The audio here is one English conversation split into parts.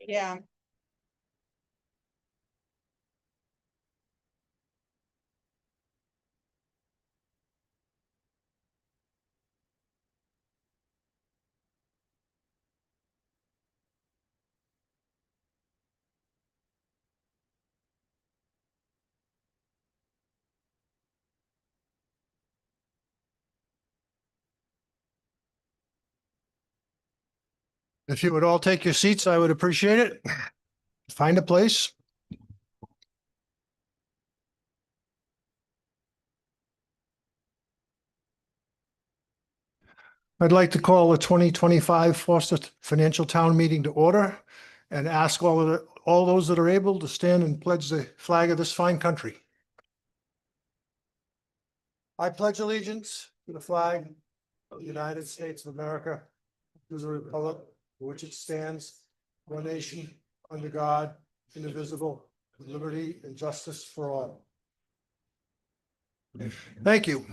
Yeah. If you would all take your seats, I would appreciate it. Find a place. I'd like to call the 2025 Foster Financial Town Meeting to order and ask all those that are able to stand and pledge the flag of this fine country. I pledge allegiance to the flag of the United States of America, to the republic for which it stands, one nation, under God, indivisible, with liberty and justice for all. Thank you.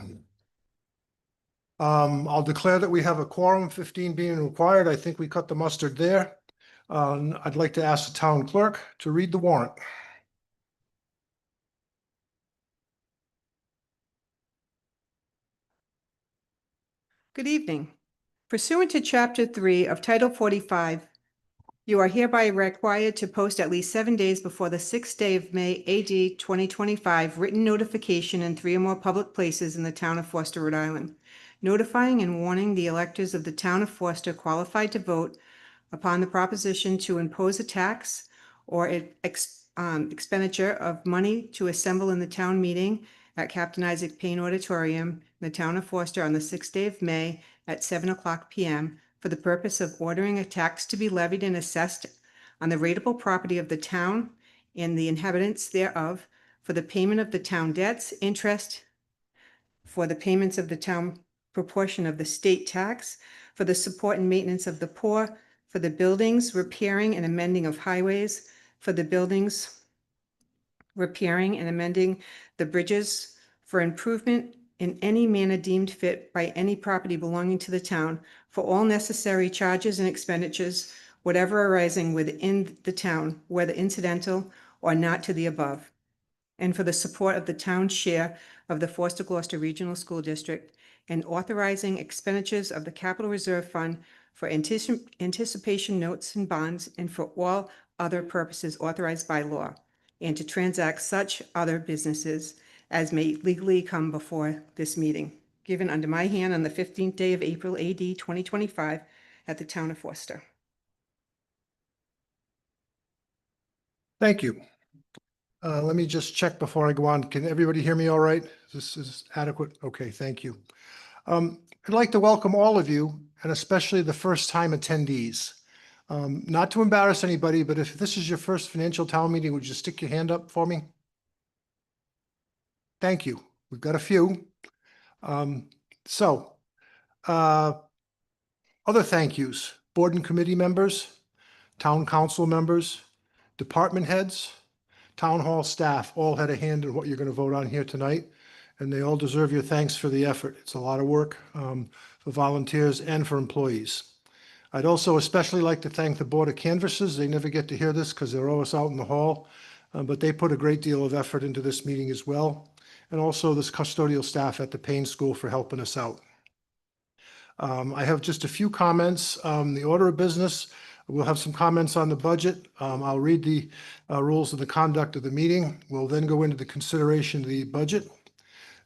I'll declare that we have a quorum, 15 being required. I think we cut the mustard there. I'd like to ask the town clerk to read the warrant. Good evening. Pursuant to Chapter 3 of Title 45, you are hereby required to post at least 7 days before the 6th day of May, AD 2025, written notification in 3 or more public places in the town of Foster, Rhode Island, notifying and warning the electors of the town of Foster qualified to vote upon the proposition to impose a tax or expenditure of money to assemble in the town meeting at Captain Isaac Payne Auditorium in the town of Foster on the 6th day of May at 7:00 p.m. for the purpose of ordering a tax to be levied and assessed on the rateable property of the town and the inhabitants thereof for the payment of the town debts, interest, for the payments of the town proportion of the state tax, for the support and maintenance of the poor, for the buildings, repairing and amending of highways, for the buildings, repairing and amending the bridges, for improvement in any manner deemed fit by any property belonging to the town, for all necessary charges and expenditures, whatever arising within the town, whether incidental or not to the above, and for the support of the town's share of the Foster Gloucester Regional School District, and authorizing expenditures of the Capital Reserve Fund for anticipation notes and bonds, and for all other purposes authorized by law, and to transact such other businesses as may legally come before this meeting, given under my hand on the 15th day of April, AD 2025, at the town of Foster. Thank you. Let me just check before I go on. Can everybody hear me all right? This is adequate? Okay, thank you. I'd like to welcome all of you, and especially the first-time attendees. Not to embarrass anybody, but if this is your first financial town meeting, would you stick your hand up for me? Thank you. We've got a few. Other thank yous, board and committee members, town council members, department heads, town hall staff all had a hand in what you're going to vote on here tonight, and they all deserve your thanks for the effort. It's a lot of work for volunteers and for employees. I'd also especially like to thank the Board of Canvassers. They never get to hear this because they're always out in the hall, but they put a great deal of effort into this meeting as well. And also this custodial staff at the Payne School for helping us out. I have just a few comments. The order of business, we'll have some comments on the budget. I'll read the rules of the conduct of the meeting. We'll then go into the consideration of the budget.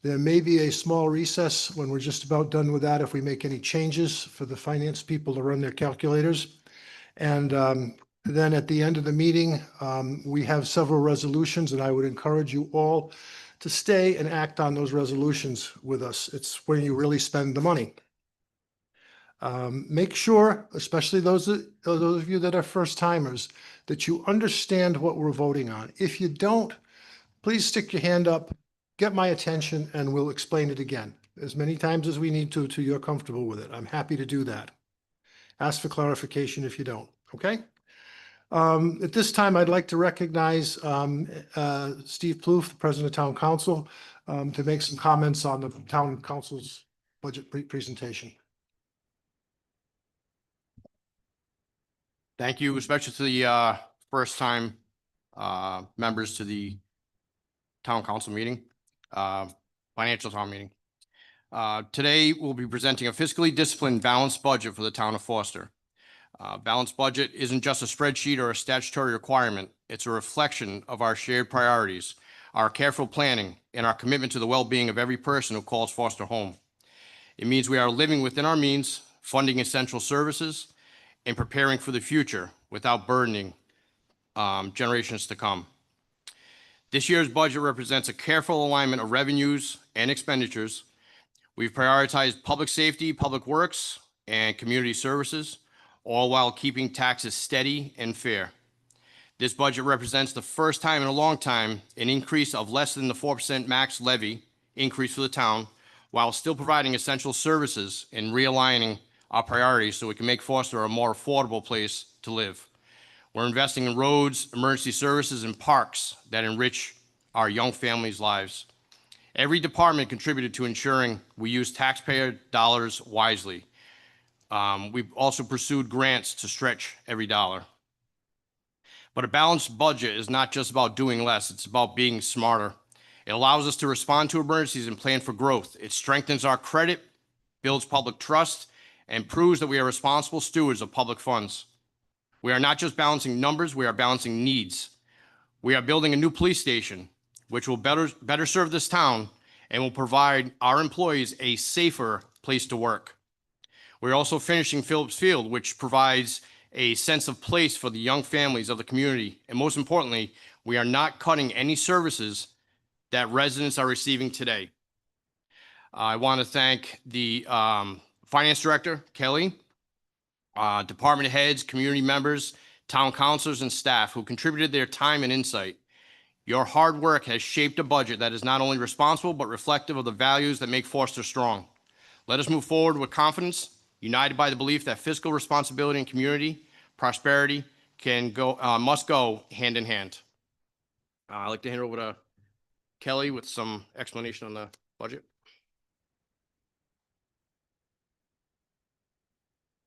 There may be a small recess when we're just about done with that if we make any changes for the finance people to run their calculators. And then at the end of the meeting, we have several resolutions, and I would encourage you all to stay and act on those resolutions with us. It's where you really spend the money. Make sure, especially those of you that are first timers, that you understand what we're voting on. If you don't, please stick your hand up, get my attention, and we'll explain it again as many times as we need to till you're comfortable with it. I'm happy to do that. Ask for clarification if you don't, okay? At this time, I'd like to recognize Steve Plouffe, the President of Town Council, to make some comments on the Town Council's budget presentation. Thank you, especially to the first-time members to the town council meeting, financial town meeting. Today, we'll be presenting a fiscally disciplined balanced budget for the town of Foster. Balanced budget isn't just a spreadsheet or a statutory requirement. It's a reflection of our shared priorities, our careful planning, and our commitment to the well-being of every person who calls Foster home. It means we are living within our means, funding essential services, and preparing for the future without burdening generations to come. This year's budget represents a careful alignment of revenues and expenditures. We've prioritized public safety, public works, and community services, all while keeping taxes steady and fair. This budget represents the first time in a long time an increase of less than the 4% max levy increase for the town, while still providing essential services and realigning our priorities so we can make Foster a more affordable place to live. We're investing in roads, emergency services, and parks that enrich our young families' lives. Every department contributed to ensuring we use taxpayer dollars wisely. We've also pursued grants to stretch every dollar. But a balanced budget is not just about doing less, it's about being smarter. It allows us to respond to emergencies and plan for growth. It strengthens our credit, builds public trust, and proves that we are responsible stewards of public funds. We are not just balancing numbers, we are balancing needs. We are building a new police station, which will better serve this town and will provide our employees a safer place to work. We're also finishing Phillips Field, which provides a sense of place for the young families of the community. And most importantly, we are not cutting any services that residents are receiving today. I want to thank the Finance Director, Kelly, department heads, community members, town councilors, and staff who contributed their time and insight. Your hard work has shaped a budget that is not only responsible, but reflective of the values that make Foster strong. Let us move forward with confidence, united by the belief that fiscal responsibility and community prosperity must go hand in hand. I'd like to hand it over to Kelly with some explanation on the budget.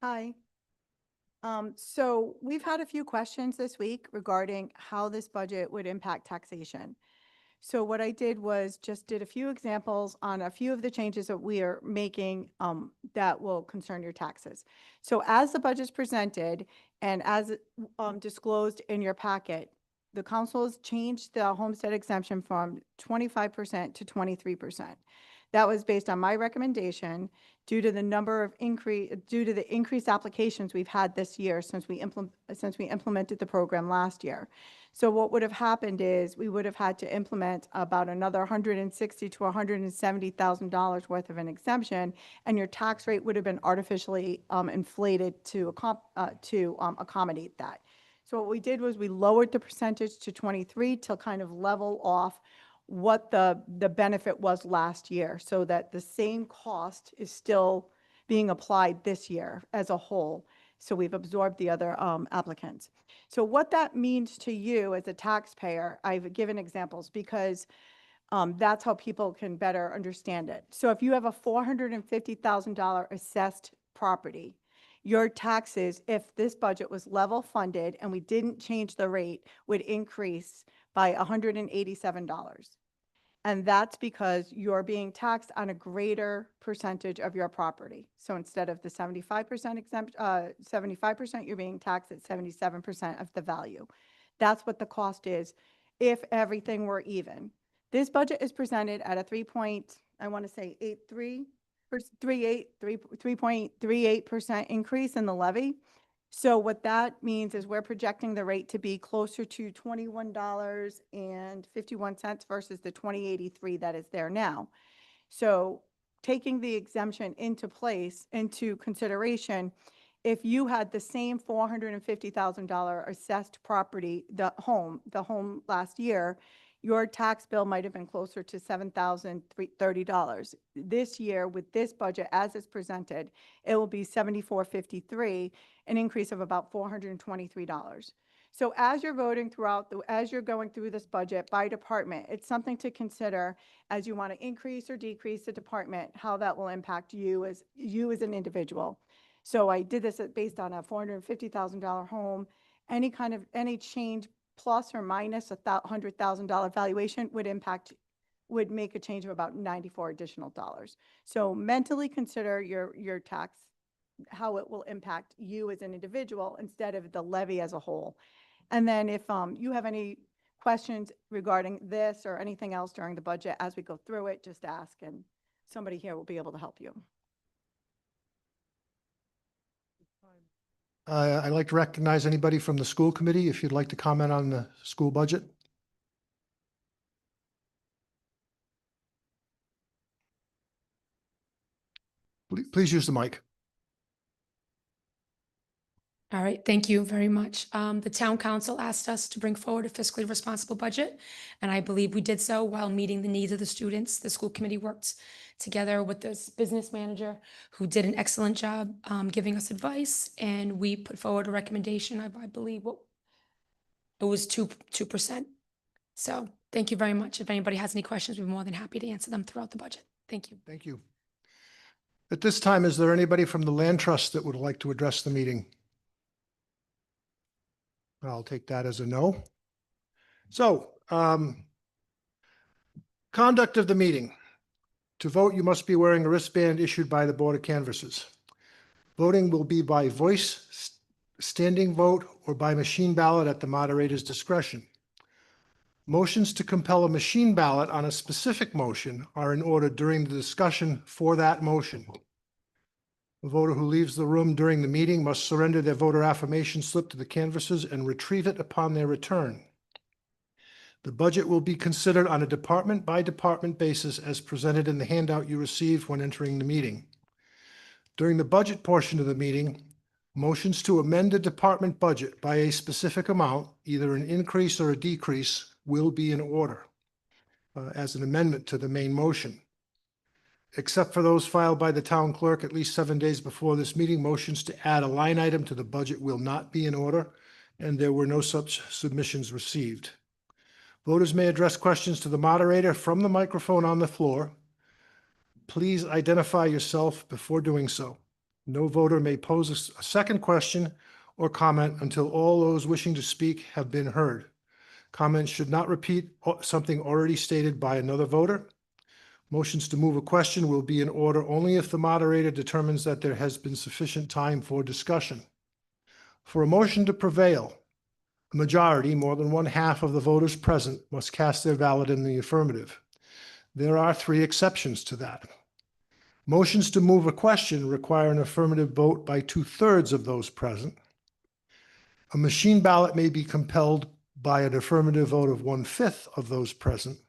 Hi. So we've had a few questions this week regarding how this budget would impact taxation. So what I did was just did a few examples on a few of the changes that we are making that will concern your taxes. So as the budget's presented and as disclosed in your packet, the council has changed the homestead exemption from 25% to 23%. That was based on my recommendation due to the increased applications we've had this year since we implemented the program last year. So what would have happened is we would have had to implement about another $160,000 to $170,000 worth of an exemption, and your tax rate would have been artificially inflated to accommodate that. So what we did was we lowered the percentage to 23 to kind of level off what the benefit was last year, so that the same cost is still being applied this year as a whole. So we've absorbed the other applicants. So what that means to you as a taxpayer, I've given examples because that's how people can better understand it. So if you have a $450,000 assessed property, your taxes, if this budget was level funded and we didn't change the rate, would increase by $187. And that's because you're being taxed on a greater percentage of your property. So instead of the 75% exempt, 75%, you're being taxed at 77% of the value. That's what the cost is if everything were even. This budget is presented at a 3.38% increase in the levy. So what that means is we're projecting the rate to be closer to $21.51 versus the $20.83 that is there now. So taking the exemption into consideration, if you had the same $450,000 assessed property, the home last year, your tax bill might have been closer to $7,030. This year, with this budget as it's presented, it will be $7,453, an increase of about $423. So as you're voting as you're going through this budget by department, it's something to consider as you want to increase or decrease the department, how that will impact you as an individual. So I did this based on a $450,000 home. Any change plus or minus $100,000 valuation would make a change of about 94 additional dollars. So mentally consider your tax, how it will impact you as an individual instead of the levy as a whole. And then if you have any questions regarding this or anything else during the budget as we go through it, just ask and somebody here will be able to help you. I'd like to recognize anybody from the school committee if you'd like to comment on the school budget. Please use the mic. All right, thank you very much. The town council asked us to bring forward a fiscally responsible budget, and I believe we did so while meeting the needs of the students. The school committee worked together with this business manager who did an excellent job giving us advice, and we put forward a recommendation. I believe it was 2%. So thank you very much. If anybody has any questions, we're more than happy to answer them throughout the budget. Thank you. Thank you. At this time, is there anybody from the Land Trust that would like to address the meeting? I'll take that as a no. So, conduct of the meeting. To vote, you must be wearing a wristband issued by the Board of Canvassers. Voting will be by voice, standing vote, or by machine ballot at the moderator's discretion. Motions to compel a machine ballot on a specific motion are in order during the discussion for that motion. A voter who leaves the room during the meeting must surrender their voter affirmation slip to the canvassers and retrieve it upon their return. The budget will be considered on a department-by-department basis as presented in the handout you received when entering the meeting. During the budget portion of the meeting, motions to amend the department budget by a specific amount, either an increase or a decrease, will be in order as an amendment to the main motion. Except for those filed by the town clerk at least 7 days before this meeting, motions to add a line item to the budget will not be in order, and there were no such submissions received. Voters may address questions to the moderator from the microphone on the floor. Please identify yourself before doing so. No voter may pose a second question or comment until all those wishing to speak have been heard. Comments should not repeat something already stated by another voter. Motions to move a question will be in order only if the moderator determines that there has been sufficient time for discussion. For a motion to prevail, a majority, more than 1/2 of the voters present, must cast their ballot in the affirmative. There are 3 exceptions to that. Motions to move a question require an affirmative vote by 2/3 of those present. A machine ballot may be compelled by an affirmative vote of 1/5 of those present.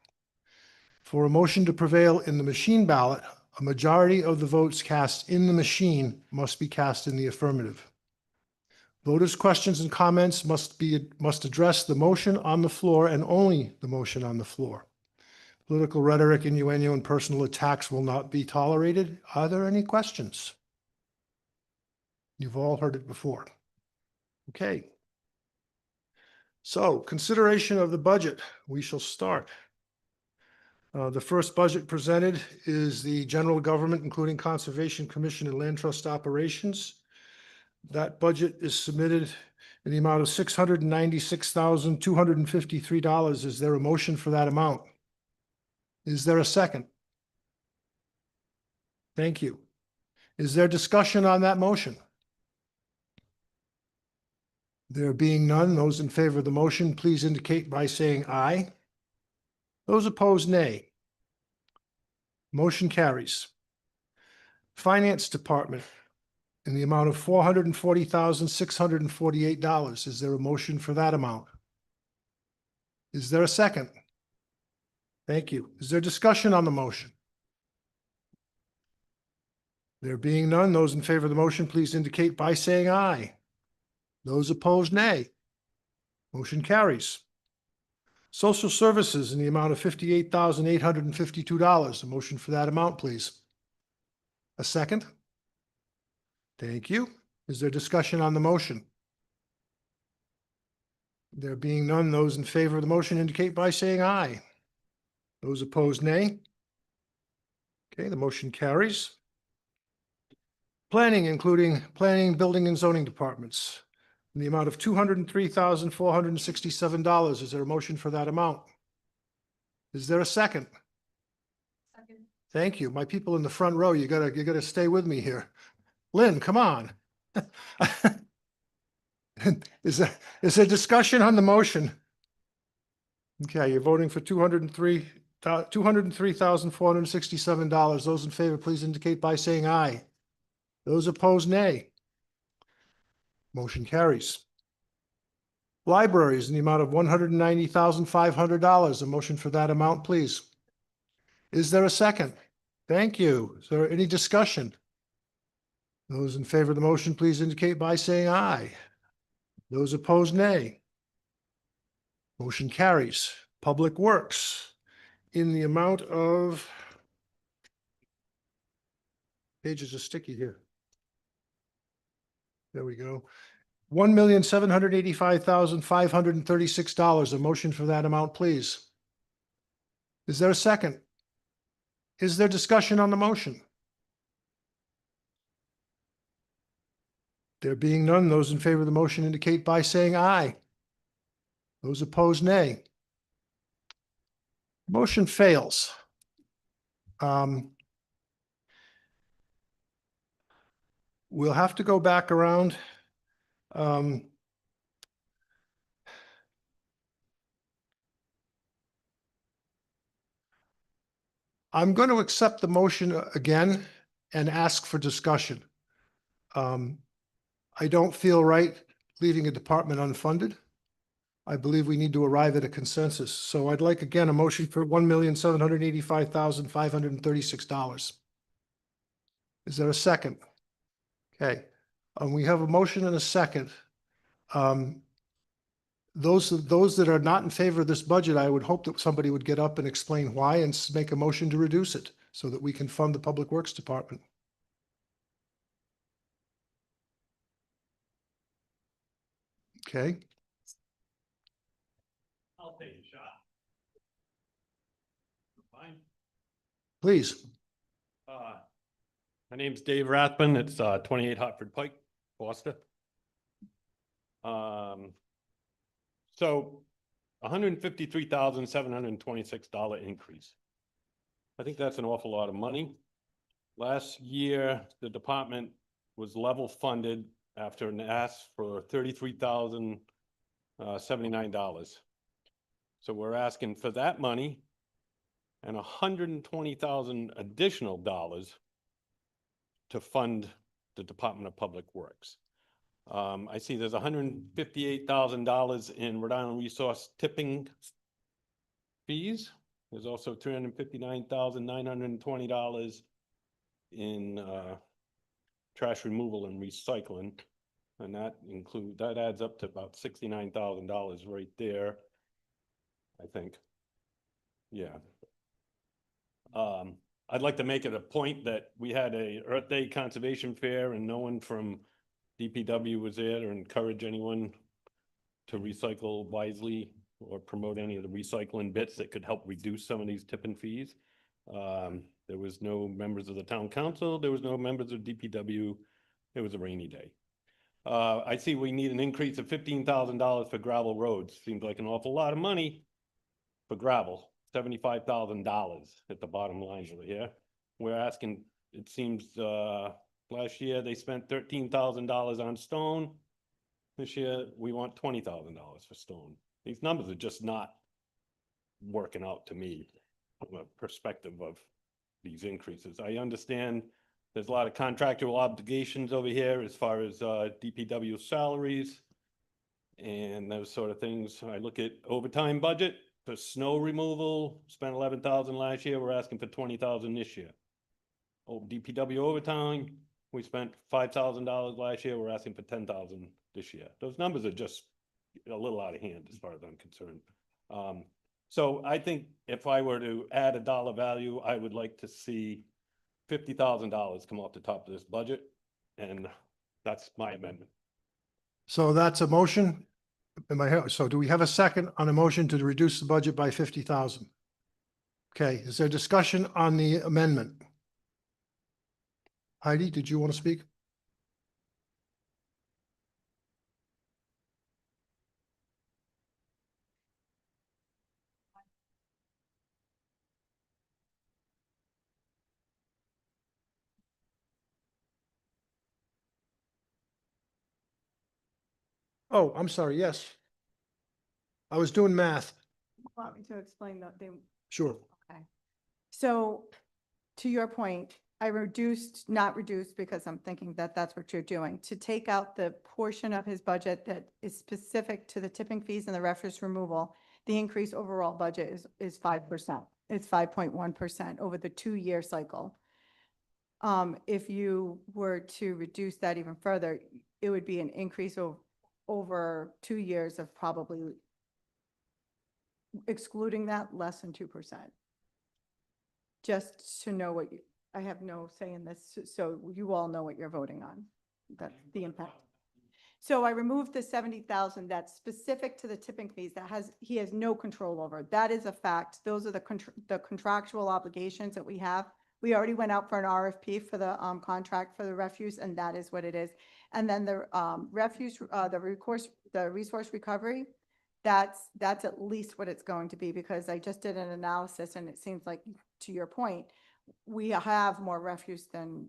For a motion to prevail in the machine ballot, a majority of the votes cast in the machine must be cast in the affirmative. Voters' questions and comments must address the motion on the floor and only the motion on the floor. Political rhetoric, innuendo, and personal attacks will not be tolerated. Are there any questions? You've all heard it before. Okay. So, consideration of the budget. We shall start. The first budget presented is the general government, including Conservation Commission and Land Trust operations. That budget is submitted in the amount of $696,253. Is there a motion for that amount? Is there a second? Thank you. Is there discussion on that motion? There being none, those in favor of the motion, please indicate by saying aye. Those opposed, nay. Motion carries. Finance Department in the amount of $440,648. Is there a motion for that amount? Is there a second? Thank you. Is there discussion on the motion? There being none, those in favor of the motion, please indicate by saying aye. Those opposed, nay. Motion carries. Social Services in the amount of $58,852. A motion for that amount, please. A second? Thank you. Is there discussion on the motion? There being none, those in favor of the motion indicate by saying aye. Those opposed, nay. Okay, the motion carries. Planning, including planning, building and zoning departments, in the amount of $203,467. Is there a motion for that amount? Is there a second? Second. Thank you. My people in the front row, you gotta stay with me here. Lynn, come on. Is there discussion on the motion? Okay, you're voting for $203,467. Those in favor, please indicate by saying aye. Those opposed, nay. Motion carries. Libraries in the amount of $190,500. A motion for that amount, please. Is there a second? Thank you. Is there any discussion? Those in favor of the motion, please indicate by saying aye. Those opposed, nay. Motion carries. Public Works in the amount of, pages are sticky here. There we go. $1,785,536. A motion for that amount, please. Is there a second? Is there discussion on the motion? There being none, those in favor of the motion indicate by saying aye. Those opposed, nay. Motion fails. We'll have to go back around. I'm going to accept the motion again and ask for discussion. I don't feel right leaving a department unfunded. I believe we need to arrive at a consensus. So I'd like again a motion for $1,785,536. Is there a second? Okay, we have a motion and a second. Those that are not in favor of this budget, I would hope that somebody would get up and explain why and make a motion to reduce it so that we can fund the Public Works Department. Okay. I'll take a shot. Fine. Please. My name's Dave Rathbun. It's 28 Hartford Pike, Gloucester. So $153,726 increase. I think that's an awful lot of money. Last year, the department was level funded after an ask for $33,079. So we're asking for that money and $120,000 additional dollars to fund the Department of Public Works. I see there's $158,000 in Rhode Island Resource tipping fees. There's also $359,920 in trash removal and recycling. And that adds up to about $69,000 right there, I think. Yeah. I'd like to make it a point that we had a Earth Day conservation fair and no one from DPW was there to encourage anyone to recycle wisely or promote any of the recycling bits that could help reduce some of these tipping fees. There was no members of the town council. There was no members of DPW. It was a rainy day. I see we need an increase of $15,000 for gravel roads. Seems like an awful lot of money for gravel. $75,000 at the bottom line over here. We're asking, it seems, last year they spent $13,000 on stone. This year we want $20,000 for stone. These numbers are just not working out to me from a perspective of these increases. I understand there's a lot of contractual obligations over here as far as DPW salaries and those sort of things. I look at overtime budget. For snow removal, spent $11,000 last year. We're asking for $20,000 this year. Oh, DPW overtime, we spent $5,000 last year. We're asking for $10,000 this year. Those numbers are just a little out of hand as far as I'm concerned. So I think if I were to add a dollar value, I would like to see $50,000 come off the top of this budget, and that's my amendment. So that's a motion. So do we have a second on a motion to reduce the budget by 50,000? Okay, is there discussion on the amendment? Heidi, did you want to speak? Oh, I'm sorry, yes. I was doing math. Want me to explain the, Sure. okay. So to your point, I reduced, not reduced because I'm thinking that that's what you're doing, to take out the portion of his budget that is specific to the tipping fees and the refuse removal. The increase overall budget is 5%. It's 5.1% over the 2-year cycle. If you were to reduce that even further, it would be an increase of over 2 years of probably, excluding that, less than 2%. Just to know what you, I have no say in this, so you all know what you're voting on, that's the impact. So I removed the 70,000 that's specific to the tipping fees that he has no control over. That is a fact. Those are the contractual obligations that we have. We already went out for an RFP for the contract for the refuse, and that is what it is. And then the refuse, the resource recovery, that's at least what it's going to be, because I just did an analysis and it seems like, to your point, we have more refuse than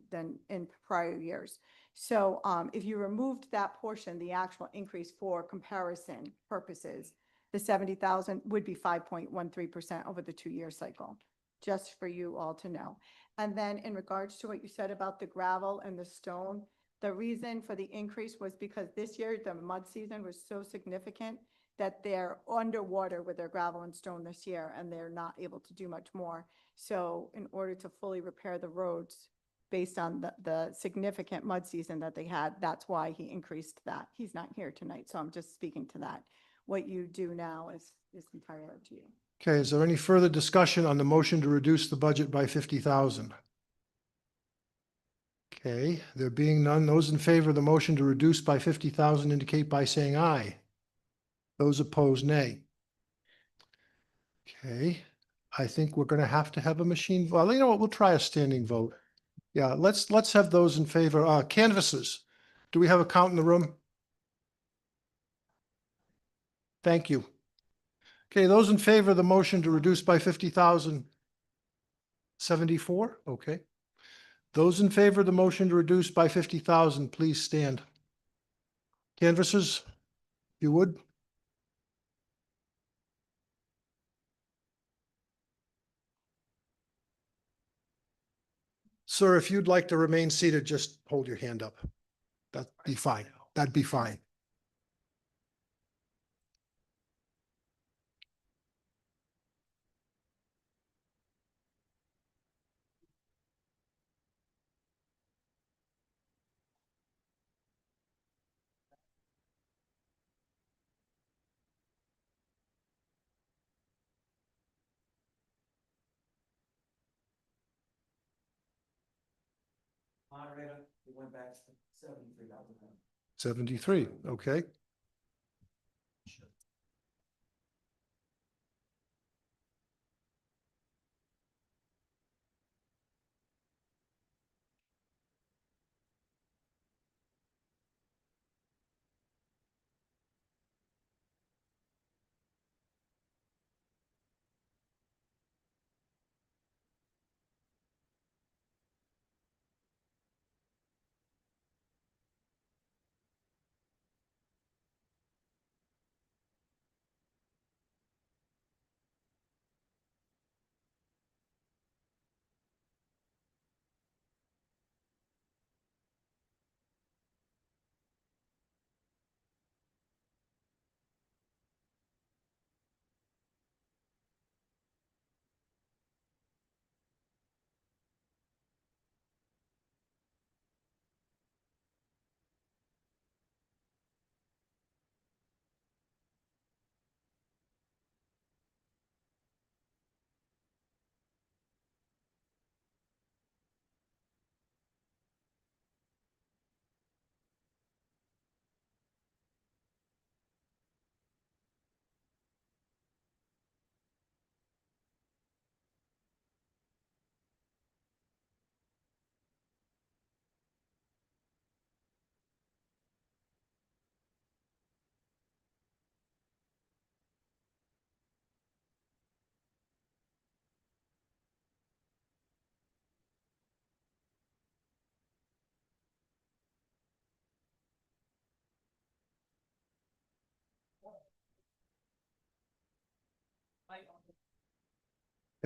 in prior years. So if you removed that portion, the actual increase for comparison purposes, the 70,000 would be 5.13% over the 2-year cycle, just for you all to know. And then in regards to what you said about the gravel and the stone, the reason for the increase was because this year the mud season was so significant that they're underwater with their gravel and stone this year, and they're not able to do much more. So in order to fully repair the roads, based on the significant mud season that they had, that's why he increased that. He's not here tonight, so I'm just speaking to that. What you do now is entirely up to you. Okay, is there any further discussion on the motion to reduce the budget by 50,000? Okay, there being none, those in favor of the motion to reduce by 50,000 indicate by saying aye. Those opposed, nay. Okay, I think we're going to have a machine. Well, you know what? We'll try a standing vote. Yeah, let's have those in favor. Canvases. Do we have a count in the room? Thank you. Okay, those in favor of the motion to reduce by 50,000? 74? Okay. Those in favor of the motion to reduce by 50,000, please stand. Canvassers, if you would. Sir, if you'd like to remain seated, just hold your hand up. That'd be fine. That'd be fine. Moderator, it went back to 73,000. 73, okay.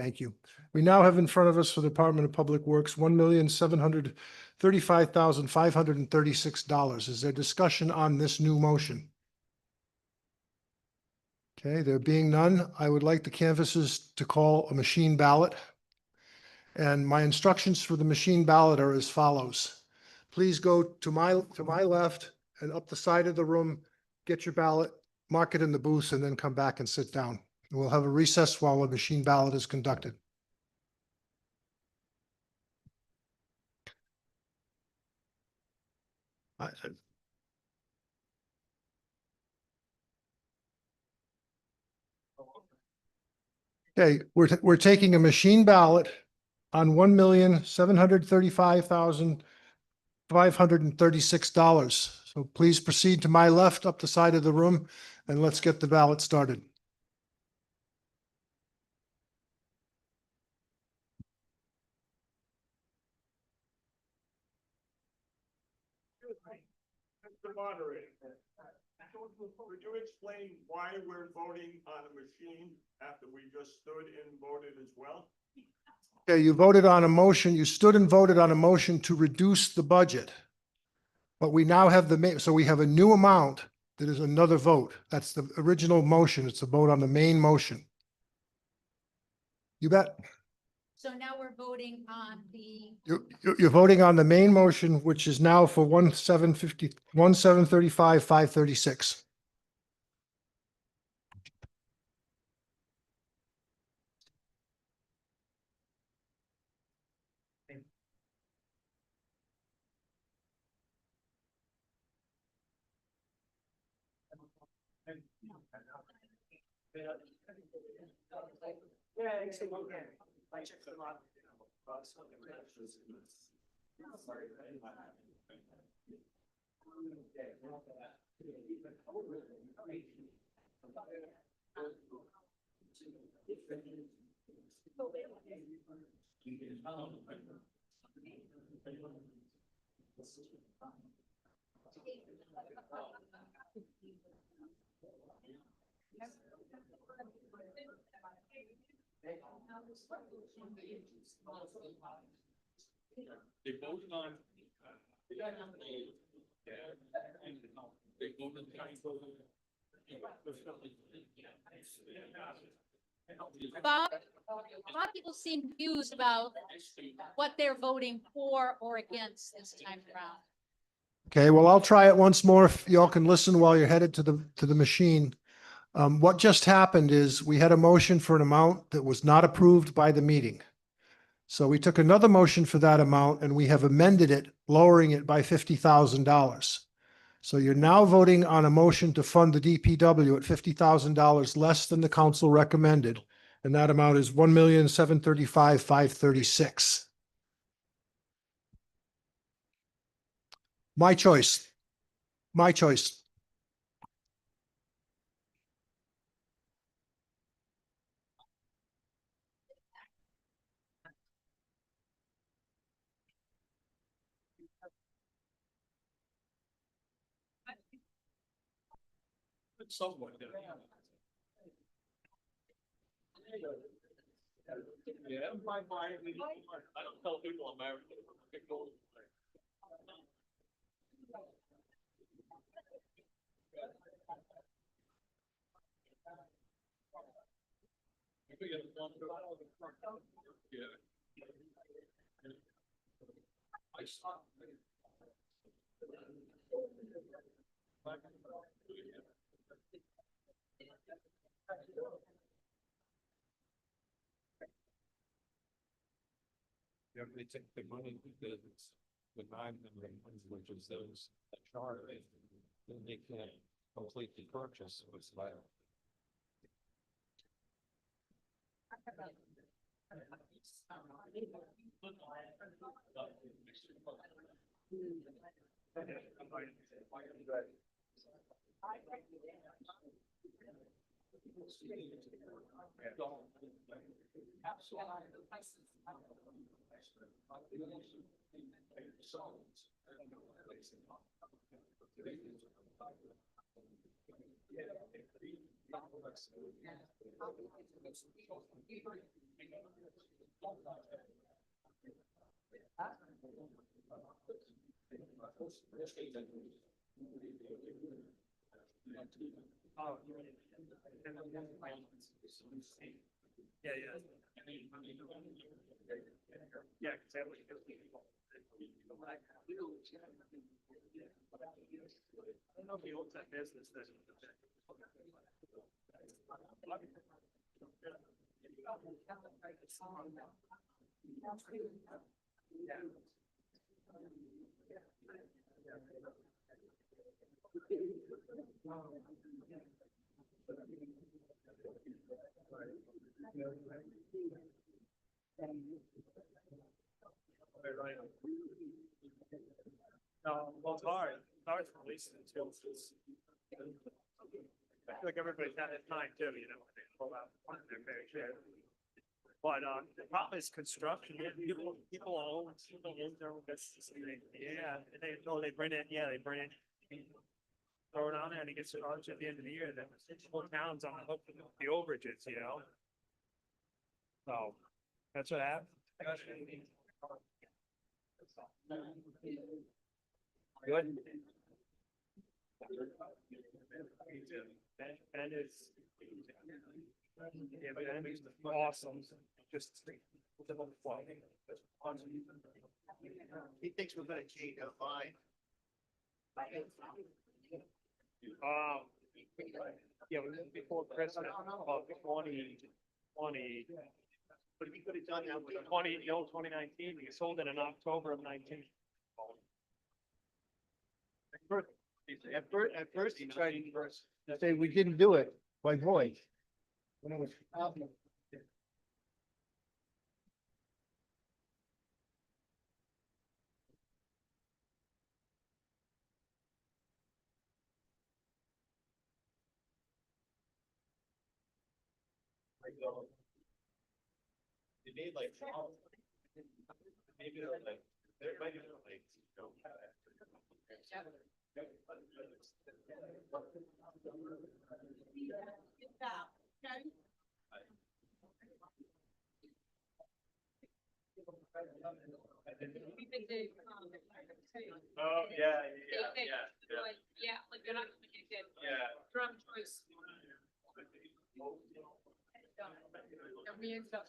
Thank you. We now have in front of us for the Department of Public Works, $1,735,536. Is there discussion on this new motion? Okay, there being none, I would like the canvassers to call a machine ballot. And my instructions for the machine ballot are as follows. Please go to my left and up the side of the room, get your ballot, mark it in the booth, and then come back and sit down. We'll have a recess while the machine ballot is conducted. Okay, we're taking a machine ballot on $1,735,536. So please proceed to my left up the side of the room and let's get the ballot started. Mr. Moderator, would you explain why we're voting on a machine after we just stood and voted as well? Okay, you voted on a motion, you stood and voted on a motion to reduce the budget. But we now have so we have a new amount that is another vote. That's the original motion. It's a vote on the main motion. You bet. So now we're voting on the, You're voting on the main motion, which is now for 1,735,536. They voted on. Bob, a lot of people seem confused about what they're voting for or against this time around. Okay, well, I'll try it once more if y'all can listen while you're headed to the machine. What just happened is we had a motion for an amount that was not approved by the meeting. So we took another motion for that amount and we have amended it, lowering it by $50,000. So you're now voting on a motion to fund the DPW at $50,000 less than the council recommended. And that amount is $1,735,536. My choice. My choice. Somewhat. Yeah, my mind, I don't tell people I'm married. Yeah, they take the money because it's the 9 million, which is those that charge, then they can't complete the purchase, so it's like. Yeah, yeah. Yeah, exactly. I don't know if he owns that business, no, well, it's hard. It's hard to release it too. I feel like everybody's had that time too, you know, when they pull out one of their fair share. But, the problem is construction, people own their own business. Yeah, and they, no, they bring it, yeah, they bring it. Throw it on there and it gets charged at the end of the year, then the whole town's on the hook for the overages, you know? So, that's what happened. Good. Ben is. Yeah, but Ben is awesome, just. He thinks we're gonna change our mind. Yeah, we went before Christmas, about 2020. But we could have done that with 2019, we sold it in October of 19. At first he tried to say we didn't do it by voice. When it was. They made like. Maybe like, there might be like. Oh, yeah, Yeah, like they're not gonna get good. yeah. Drum choice. Weird stuff.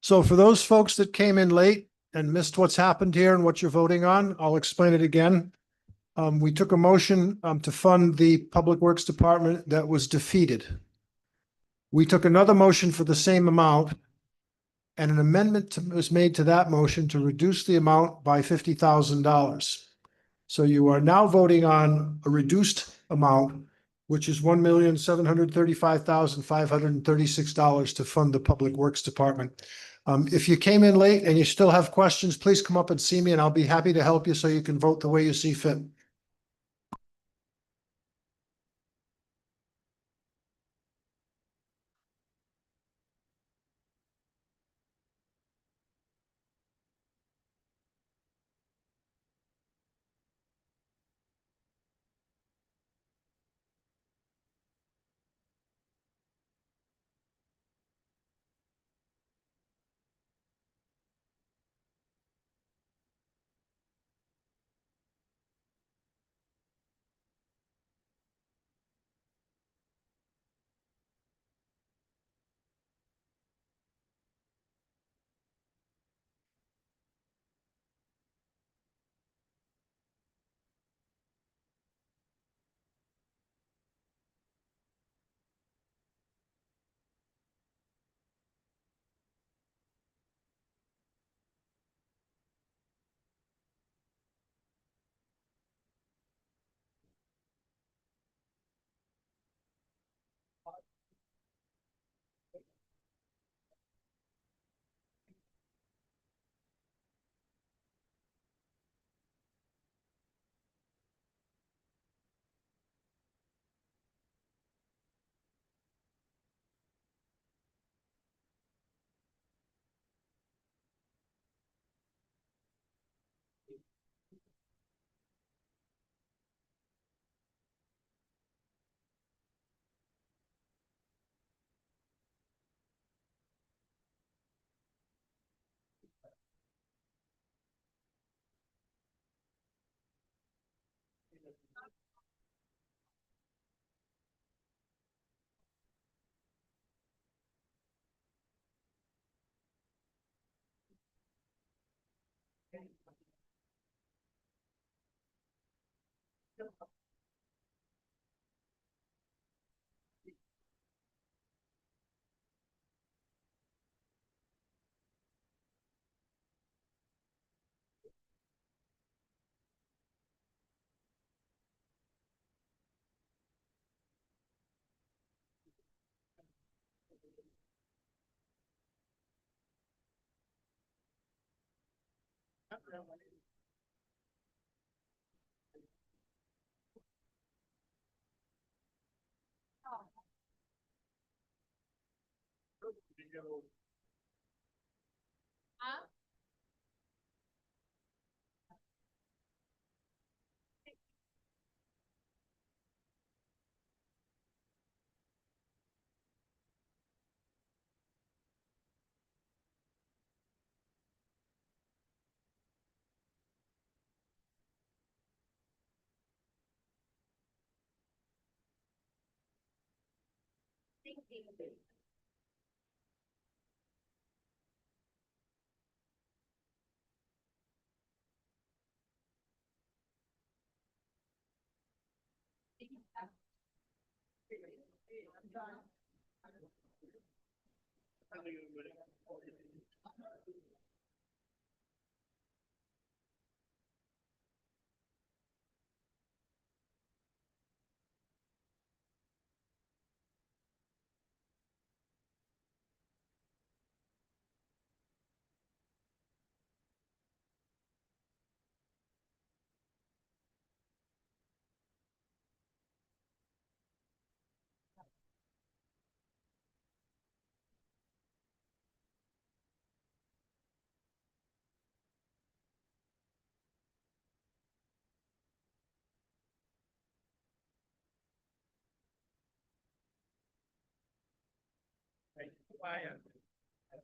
So for those folks that came in late and missed what's happened here and what you're voting on, I'll explain it again. We took a motion to fund the Public Works Department that was defeated. We took another motion for the same amount, and an amendment was made to that motion to reduce the amount by $50,000. So you are now voting on a reduced amount, which is $1,735,536 to fund the Public Works Department. If you came in late and you still have questions, please come up and see me and I'll be happy to help you so you can vote the way you see fit.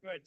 Good.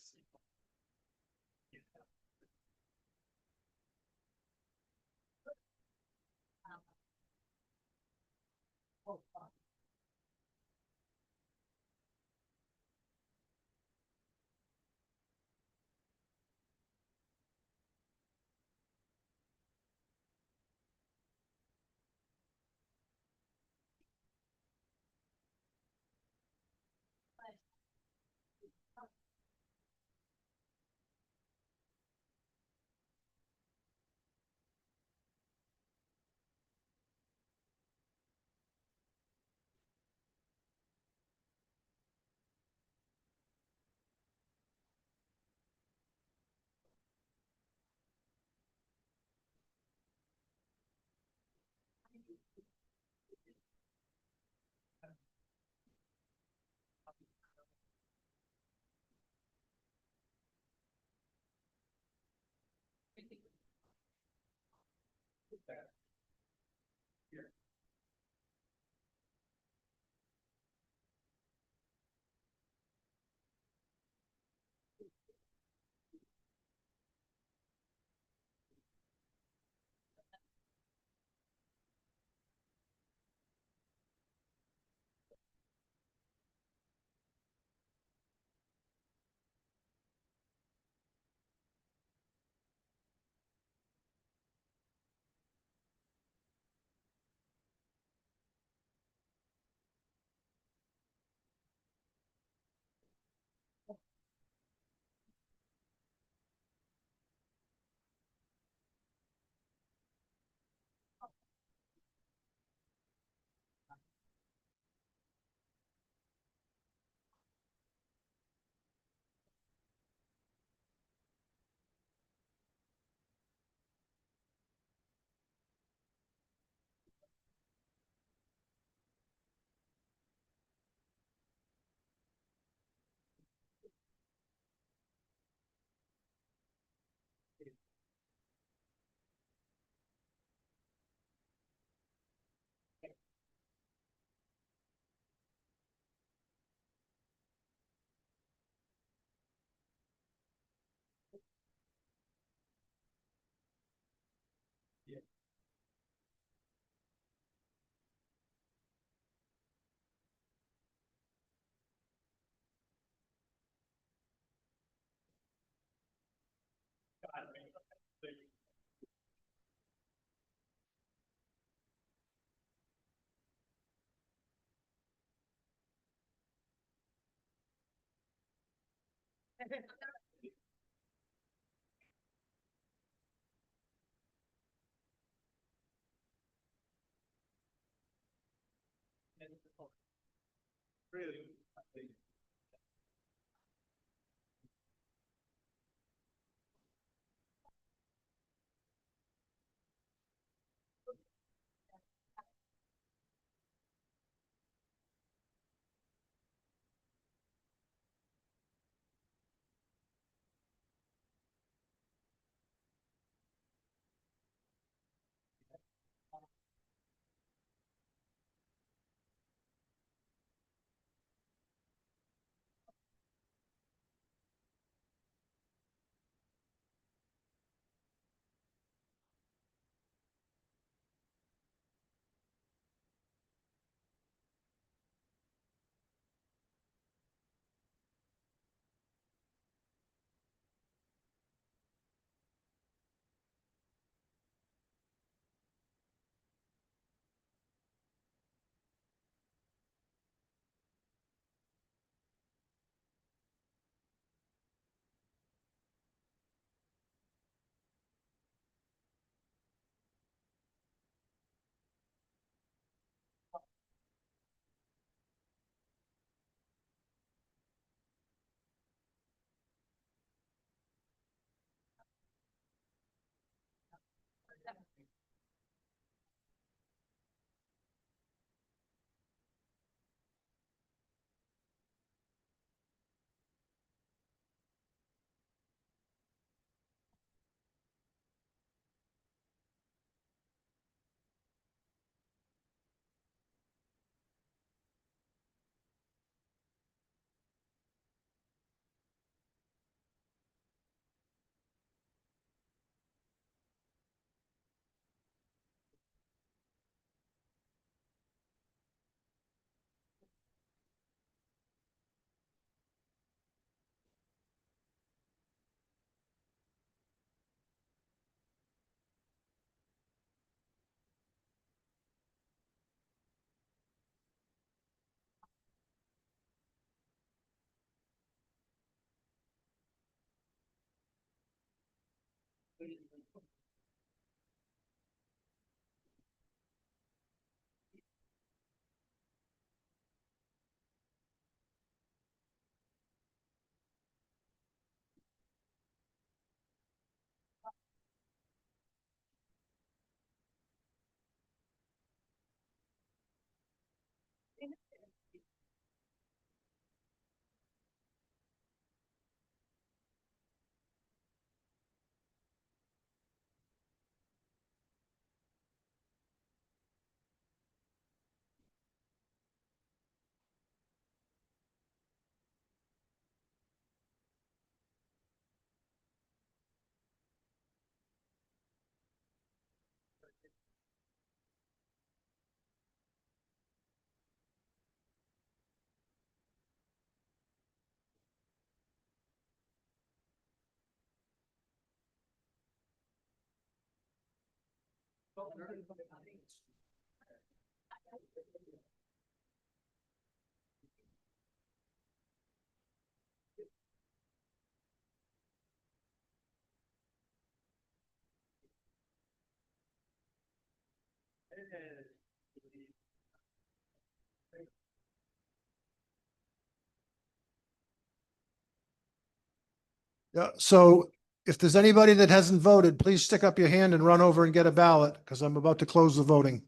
Yeah, so if there's anybody that hasn't voted, please stick up your hand and run over and get a ballot, because I'm about to close the voting.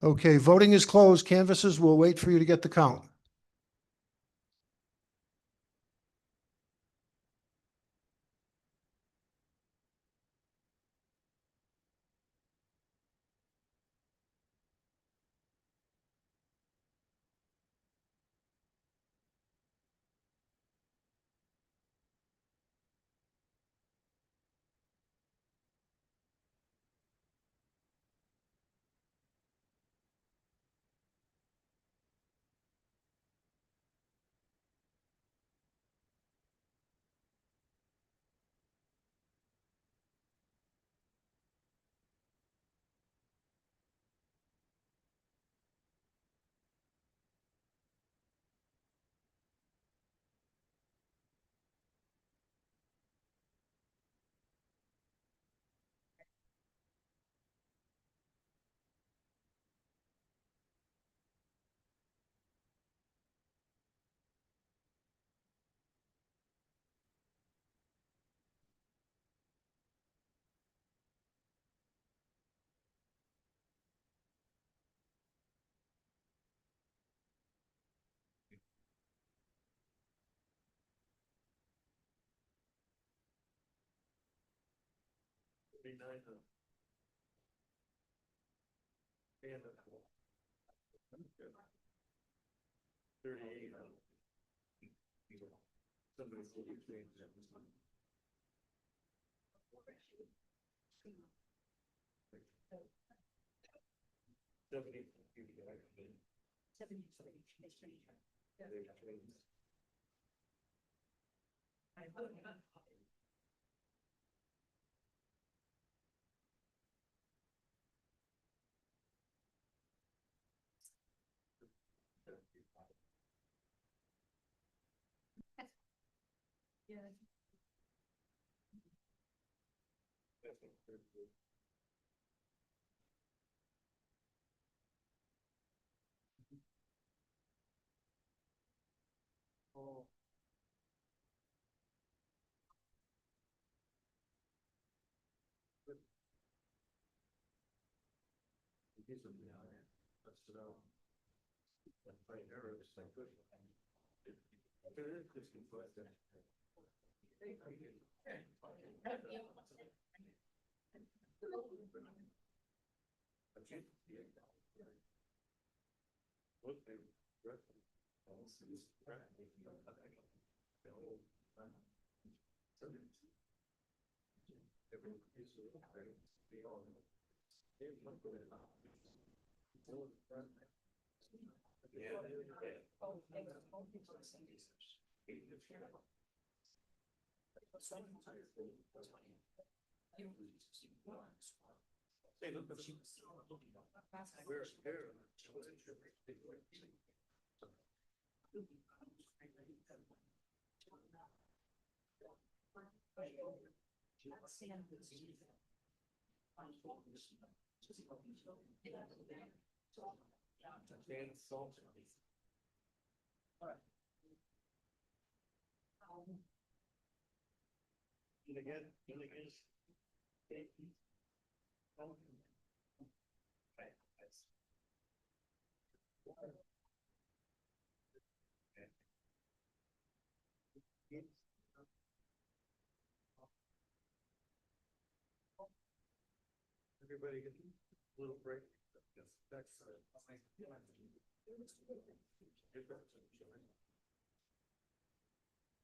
Okay, voting is closed. Canvassers will wait for you to get the count.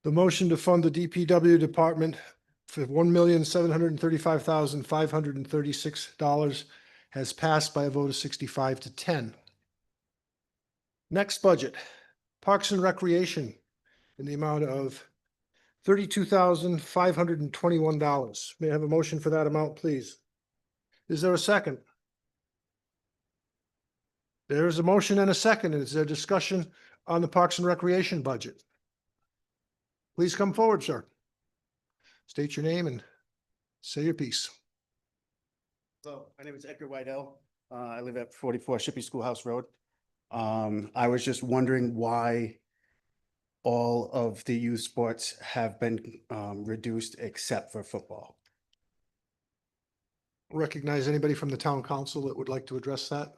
The motion to fund the DPW department for $1,735,536 has passed by a vote of 65 to 10. Next budget, Parks and Recreation in the amount of $32,521. May I have a motion for that amount, please? Is there a second? There is a motion and a second. Is there discussion on the Parks and Recreation budget? Please come forward, sir. State your name and say your piece. Hello, my name is Edgar Wydell. I live at 44 Shippey Schoolhouse Road. I was just wondering why all of the youth sports have been reduced except for football. Recognize anybody from the town council that would like to address that?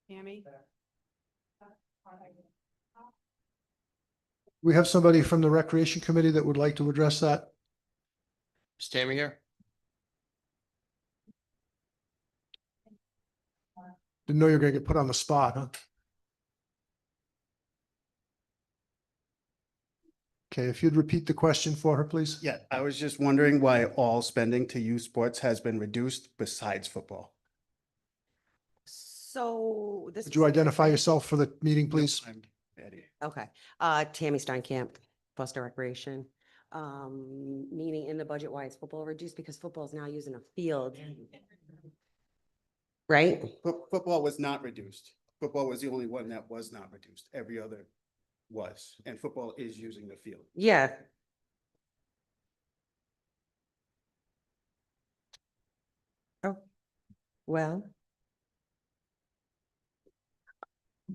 Tammy? We have somebody from the Recreation Committee that would like to address that. Is Tammy here? Didn't know you were gonna get put on the spot, huh? Okay, if you'd repeat the question for her, please. Yeah, I was just wondering why all spending to youth sports has been reduced besides football. So this. Would you identify yourself for the meeting, please? I'm Eddie. Okay, Tammy Steinkamp, Foster Recreation. Meaning in the budget, why is football reduced? Because football is now using a field. Right? Football was not reduced. Football was the only one that was not reduced. Every other was, and football is using the field. Yeah. Oh, well.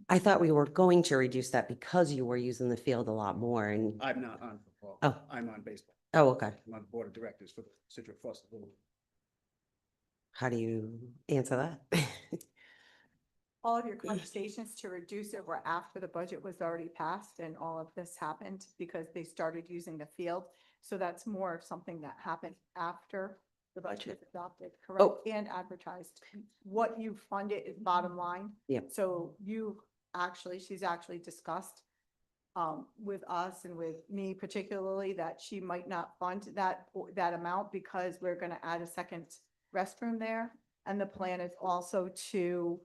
I thought we were going to reduce that because you were using the field a lot more and, I'm not on football. Oh. I'm on baseball. oh, okay. I'm on the board of directors for the Situate Foster Board. How do you answer that? All of your conversations to reduce it were after the budget was already passed and all of this happened because they started using the field. So that's more of something that happened after the budget was adopted, correct? Oh. And advertised. What you fund it is bottom line. Yep. So she's actually discussed with us and with me particularly that she might not fund that amount because we're gonna add a second restroom there. And the plan is also to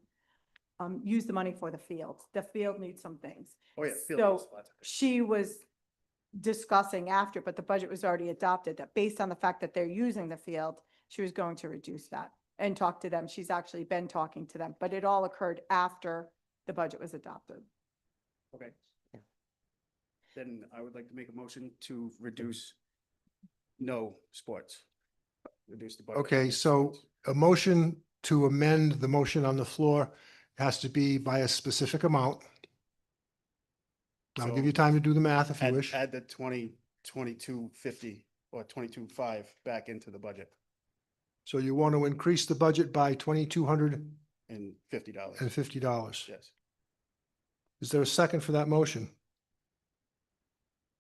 use the money for the field. The field needs some things. Oh, yeah. field So is lots of it. she was discussing after, but the budget was already adopted, that based on the fact that they're using the field, she was going to reduce that and talk to them. She's actually been talking to them, but it all occurred after the budget was adopted. Okay. Yeah. Then I would like to make a motion to reduce no sports. Reduce the budget. Okay, so a motion to amend the motion on the floor has to be by a specific amount. I'll give So you time to do the math if you Add, wish. add the 2250 or 22.5 back into the budget So you want to increase the budget by $2,250. and $50. Yes. Is there a second for that motion?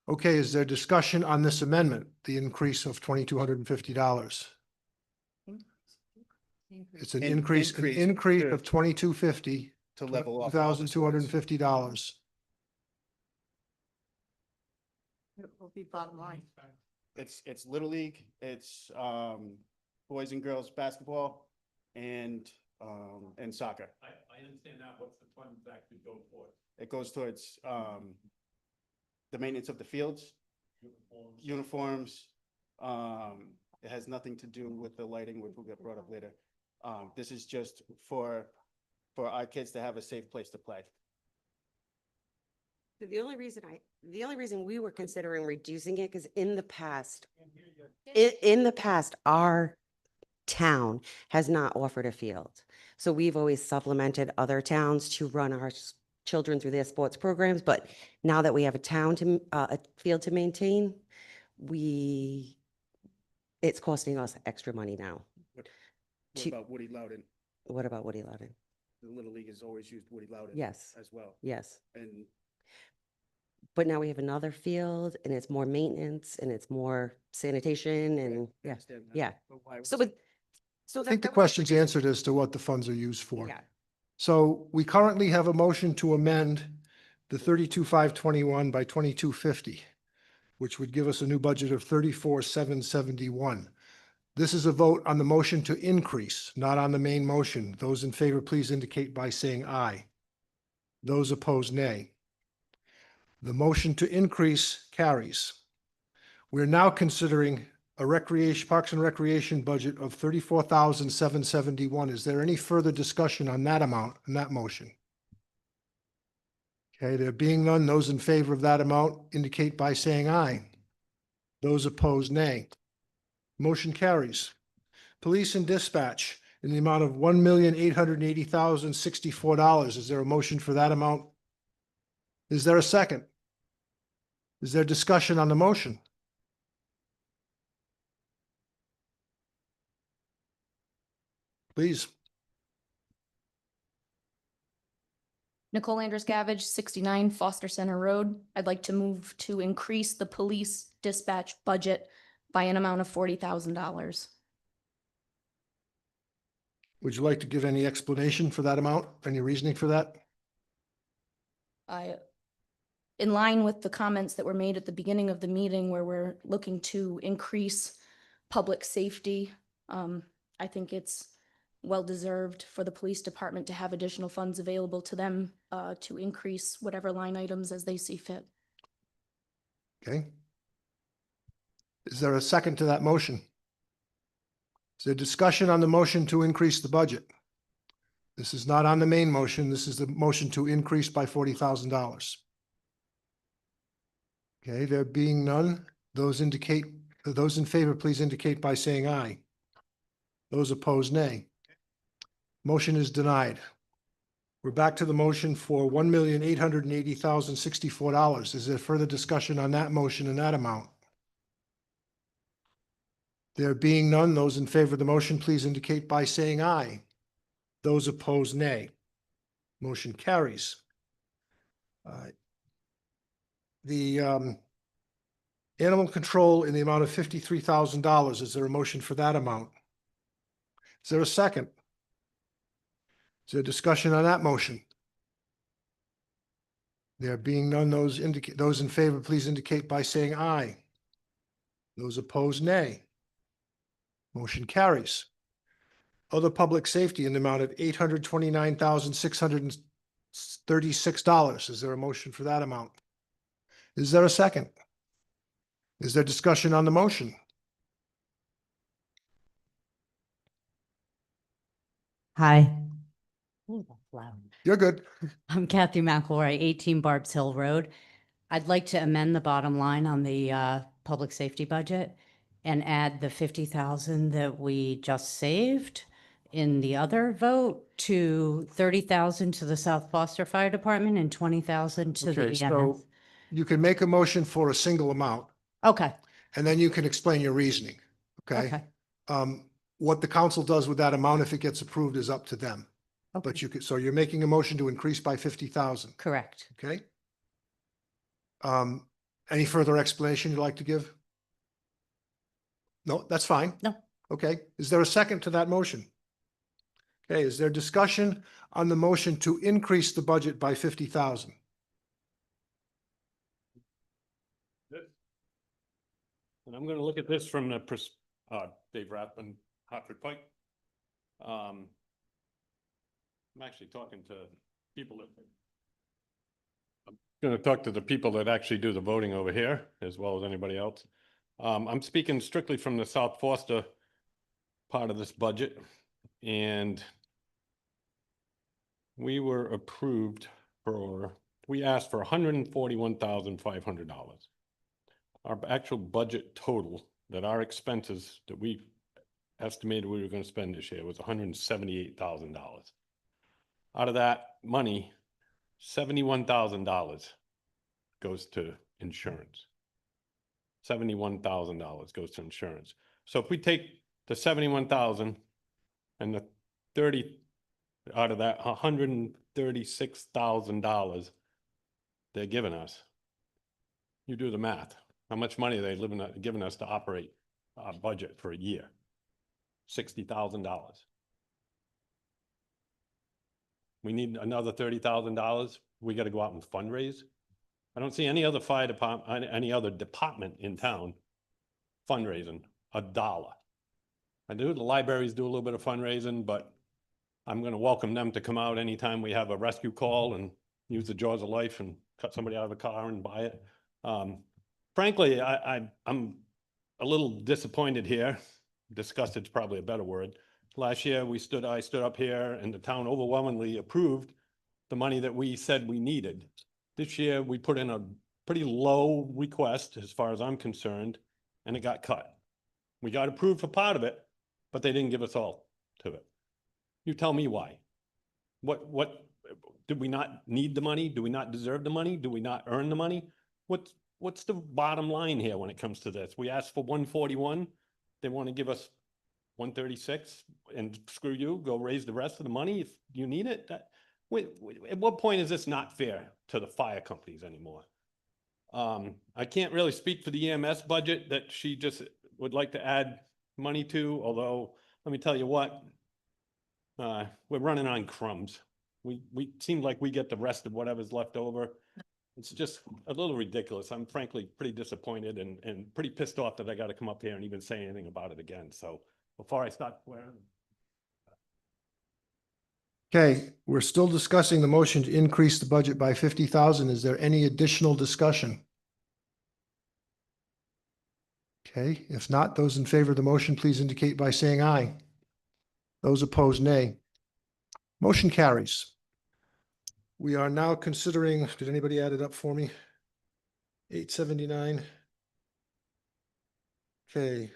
Okay, is there discussion on this amendment, the increase of $2,250? It's an increase of $2,250. To level off. all the sports. $2,250. It will be bottom line. It's Little League, it's boys and girls basketball and soccer. I understand that. What's the funds actually go for? It goes towards the maintenance of the fields, uniforms. It has nothing to do with the lighting, which will get brought up later. This is just for our kids to have a safe place to play. So the only reason we were considering reducing it, because in the past, in the past, our town has not offered a field. So we've always supplemented other towns to run our children through their sports programs. But now that we have a field to maintain, it's costing us extra money now. What To- about Woody Loudon? What about Woody Loudon? The Little League has always used Woody Loudon. Yes. As well. Yes. And But now we have another field and it's more maintenance and it's more sanitation I and, yeah, understand that, yeah. but why was So it- with, so I that. think the that was- question's answered as to what the funds are used for. Yeah. So we currently have a motion to amend the 32,521 by 2250, which would give us a new budget of 34,771. This is a vote on the motion to increase, not on the main motion. Those in favor, please indicate by saying aye. Those opposed, nay. The motion to increase carries. We're now considering a Parks and Recreation budget of $34,771. Is there any further discussion on that amount, on that motion? Okay, there being none, those in favor of that amount indicate by saying aye. Those opposed, nay. Motion carries. Police and dispatch in the amount of $1,880,064. Is there a motion for that amount? Is there a second? Is there discussion on the motion? Please. Nicole Andrus-Gavage, 69 Foster Center Road. I'd like to move to increase the police dispatch budget by an amount of $40,000. Would you like to give any explanation for that amount? Any reasoning for that? In line with the comments that were made at the beginning of the meeting where we're looking to increase public safety, I think it's well-deserved for the police department to have additional funds available to them to increase whatever line items as they see fit. Okay. Is there a second to that motion? Is there discussion on the motion to increase the budget? This is not on the main motion. This is the motion to increase by $40,000. Okay, there being none, those in favor, please indicate by saying aye. Those opposed, nay. Motion is denied. We're back to the motion for $1,880,064. Is there further discussion on that motion and that amount? There being none, those in favor of the motion, please indicate by saying aye. Those opposed, nay. Motion carries. The animal control in the amount of $53,000. Is there a motion for that amount? Is there a second? Is there discussion on that motion? There being none, those in favor, please indicate by saying aye. Those opposed, nay. Motion carries. Other public safety in the amount of $829,636. Is there a motion for that amount? Is there a second? Is there discussion on the motion? Hi. Ooh, that's loud. You're good. I'm Kathy McElroy, 18 Barb's Hill Road. I'd like to amend the bottom line on the public safety budget and add the 50,000 that we just saved in the other vote to 30,000 to the South Foster Fire Department and 20,000 to the Okay, EMS. so you can make a motion for a single amount, Okay, and then you can explain your reasoning, okay? okay, What the council does with that amount, if it gets approved, is up to them. But okay, you could, so you're making a motion to increase by 50,000, correct. okay? Any further explanation you'd like to give? No, that's fine. No. Okay, is there a second to that motion? Okay, is there discussion on the motion to increase the budget by 50,000? And I'm gonna look at this from the Dave Rathman, Hartford Pike. I'm actually talking to people that I'm gonna talk to the people that actually do the voting over here as well as anybody else. I'm speaking strictly from the South Foster part of this budget, and we were approved we asked for $141,500. Our actual budget total that our expenses that we estimated we were going to spend this year was $178,000. Out of that money, $71,000 goes to insurance. $71,000 goes to insurance. So if we take the 71,000 and the 30 out of that $136,000 they're giving us, you do the math. How much money are they giving us to operate our budget for a year? $60,000. We need another $30,000. We got to go out and fundraise. I don't see any other fire department, any other department in town fundraising $1. I do, the libraries do a little bit of fundraising, but I'm gonna welcome them to come out anytime we have a rescue call and use the jaws of life and cut somebody out of a car and buy it. Frankly, I'm a little disappointed here. Disgusted is probably a better word. Last year, I stood up here and the town overwhelmingly approved the money that we said we needed. This year, we put in a pretty low request as far as I'm concerned, and it got cut. We got approved for part of it, but they didn't give us all to it. You tell me why. What, do we not need the money? Do we not deserve the money? Do we not earn the money? What's the bottom line here when it comes to this? We asked for 141. They want to give us 136 and screw you, go raise the rest of the money if you need it. At what point is this not fair to the fire companies anymore? I can't really speak for the EMS budget that she just would like to add money to, although let me tell you what, we're running on crumbs. We seem like we get the rest of whatever's left over. It's just a little ridiculous. I'm frankly pretty disappointed and pretty pissed off that I got to come up here and even say anything about it again. So before I start swearing. Okay, we're still discussing the motion to increase the budget by 50,000. Is there any additional discussion? Okay, if not, those in favor of the motion, please indicate by saying aye. Those opposed, nay. Motion carries. We are now considering, did anybody add it up for me? 879. Okay.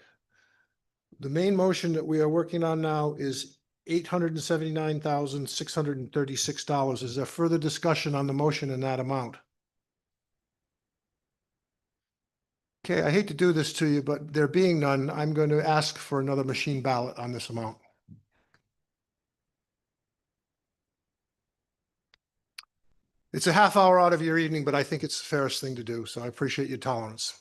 The main motion that we are working on now is $879,636. Is there further discussion on the motion in that amount? Okay, I hate to do this to you, but there being none, I'm going to ask for another machine ballot on this amount. It's a half hour out of your evening, but I think it's the fairest thing to do, so I appreciate your tolerance.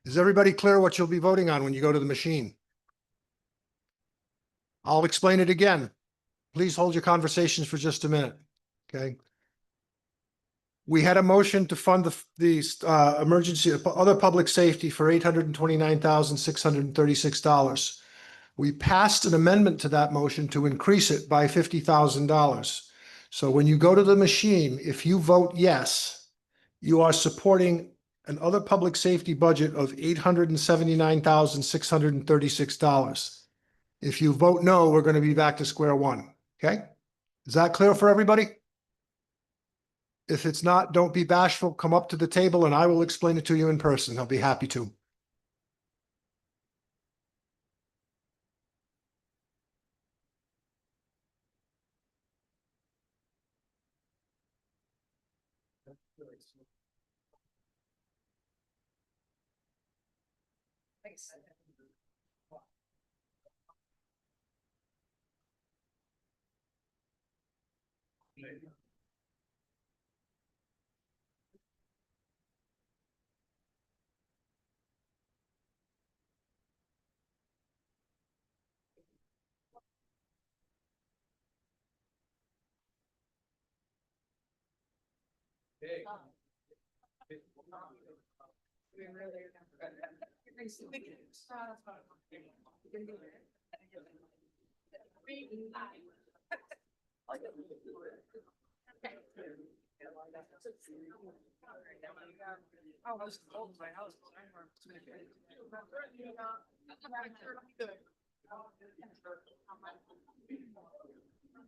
Is everybody clear what you'll be voting on when you go to the machine? I'll explain it again. Please hold your conversations for just a minute, okay? We had a motion to fund the emergency, other public safety for $829,636. We passed an amendment to that motion to increase it by $50,000. So when you go to the machine, if you vote yes, you are supporting an other public safety budget of $879,636. If you vote no, we're going to be back to square one. Okay? Is that clear for everybody? If it's not, don't be bashful. Come up to the table and I will explain it to you in person. I'll be happy to.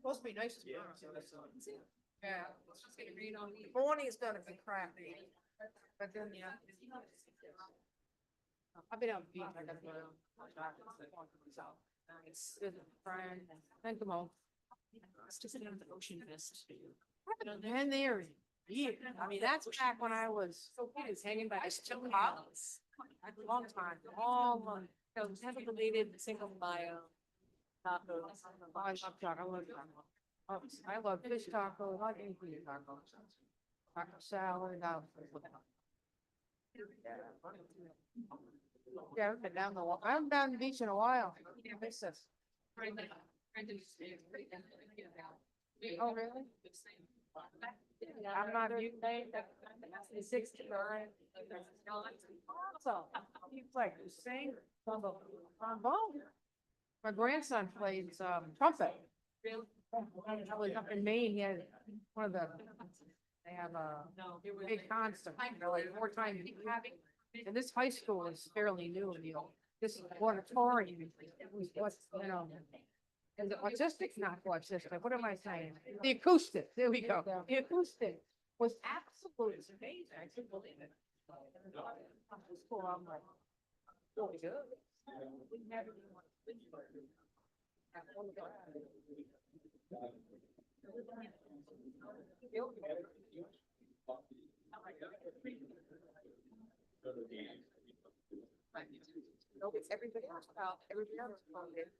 Supposed to be nice tomorrow. Yeah. Morning is gonna be crappy. But then, yeah. I've been out beach. I got to go. It's good friend. Then come on. It's just another ocean mist. And there, yeah. I mean, that's back when I was hanging by a still house. That's a long time, long, long. I was never related single bio. Tacos. I love tacos. I love tacos. I love fish tacos. I love anything tacos. Taco salad. Yeah, I've been down the I haven't down the beach in a while. I miss this. Oh, really? I'm not mute. 69. So, you like to sing? Trombone. My grandson plays trumpet. I was up in Maine, he had one of the, they have a big concert, you know, like 4 times. And this high school is fairly new, you know, this auditorium was, you know. And the autistic, not autistic, what am I saying? The acoustic, there we go. The acoustic was absolutely amazing. I couldn't believe it. School, I'm like, really good. No, it's everybody else about, everybody else about it.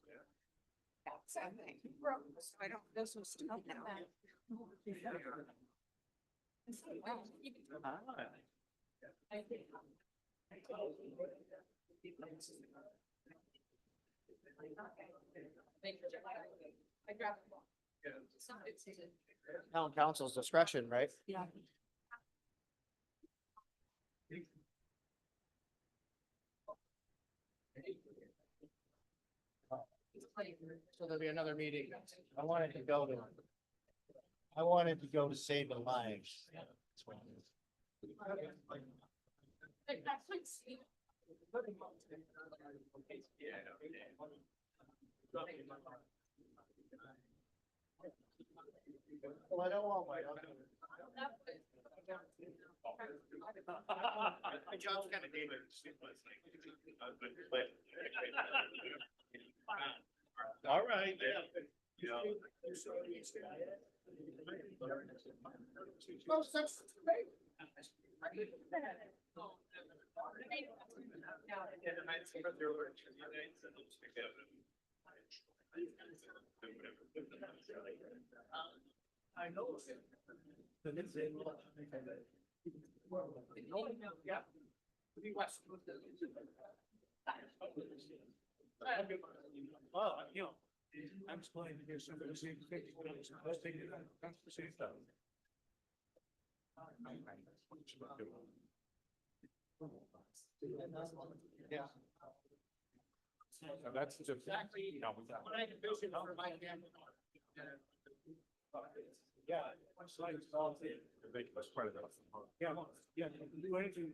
That's something. So I don't, this was stuff now. Town council's discretion, right? Yeah. So there'll be another meeting. I wanted to go to Saving Lives. Well, I don't want my. My job's kind of dangerous. All right, yeah. I know. Yeah. Well, you know, I'm just going to hear some of the same things. Let's take it. That's the same stuff. Yeah. So that's just exactly. Yeah. Yeah, yeah, do anything,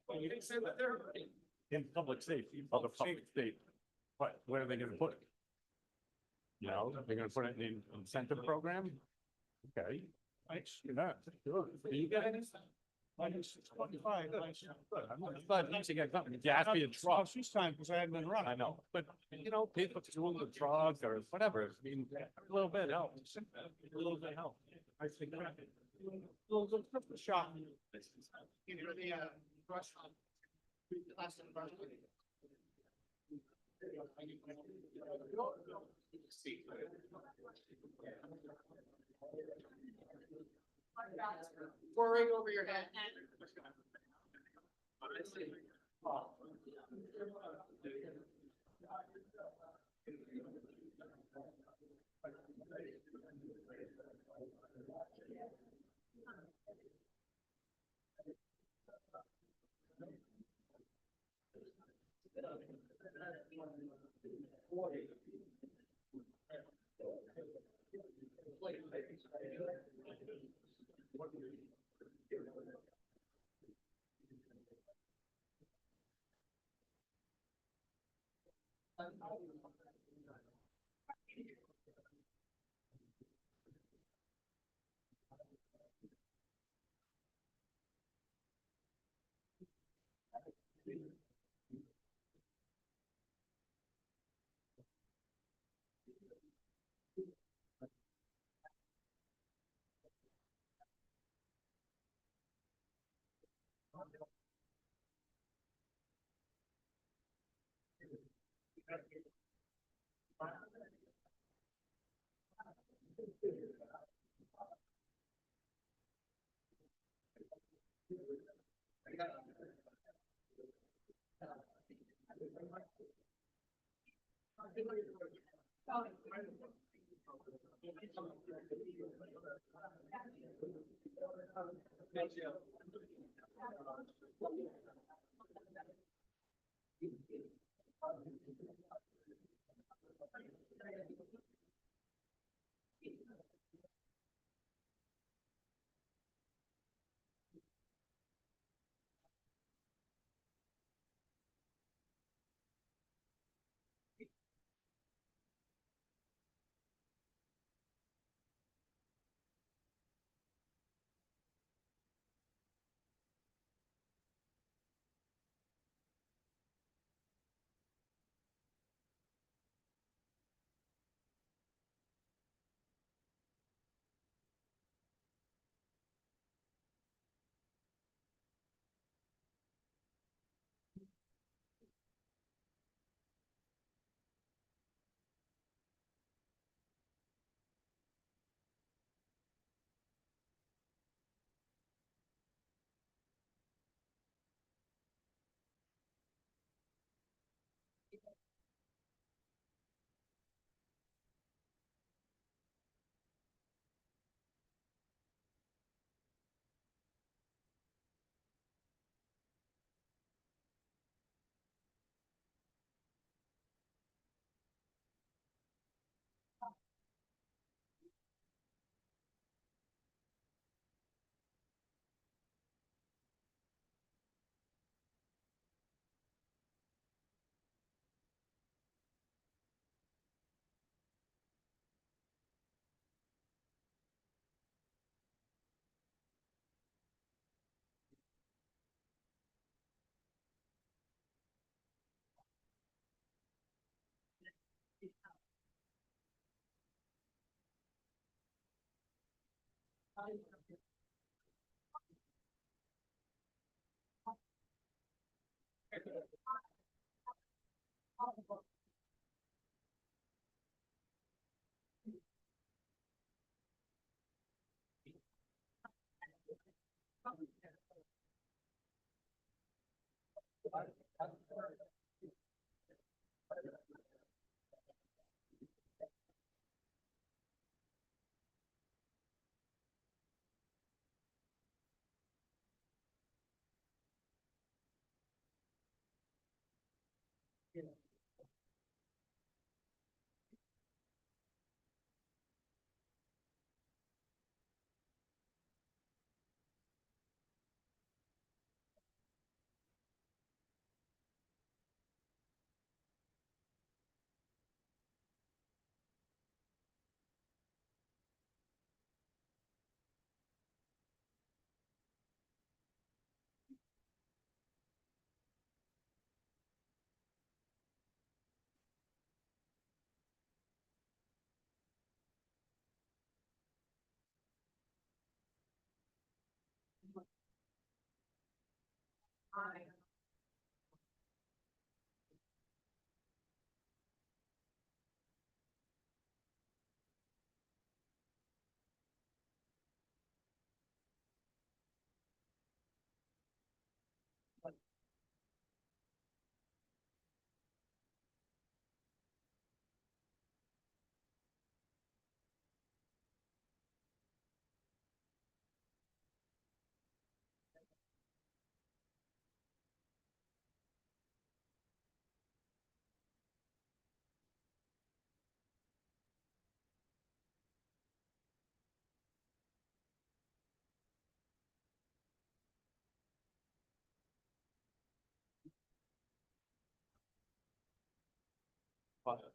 you didn't say that they're. In public safety, other public safety. But where are they gonna put it? You know, they're gonna put it in the incentive program? Okay, thanks, you're not, sure. Do you get any? Minus 25, good. I'm glad at least you got something. You asked me to truck. This time, because I hadn't been running. I know, but you know, people doing the truck or whatever, I mean, a little bit helps. A little bit helps. I think. A little shot. You know, the restaurant. Last time. Worrying over your head.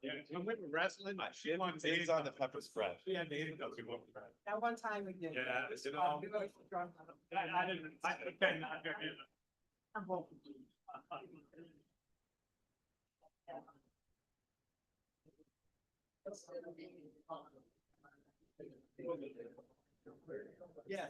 Yeah, I'm with wrestling. She wants Dave's on the pepper spread. Yeah, Dave does. That one time we did. Yeah, you know. I didn't, okay, not good. I'm hoping. Yeah.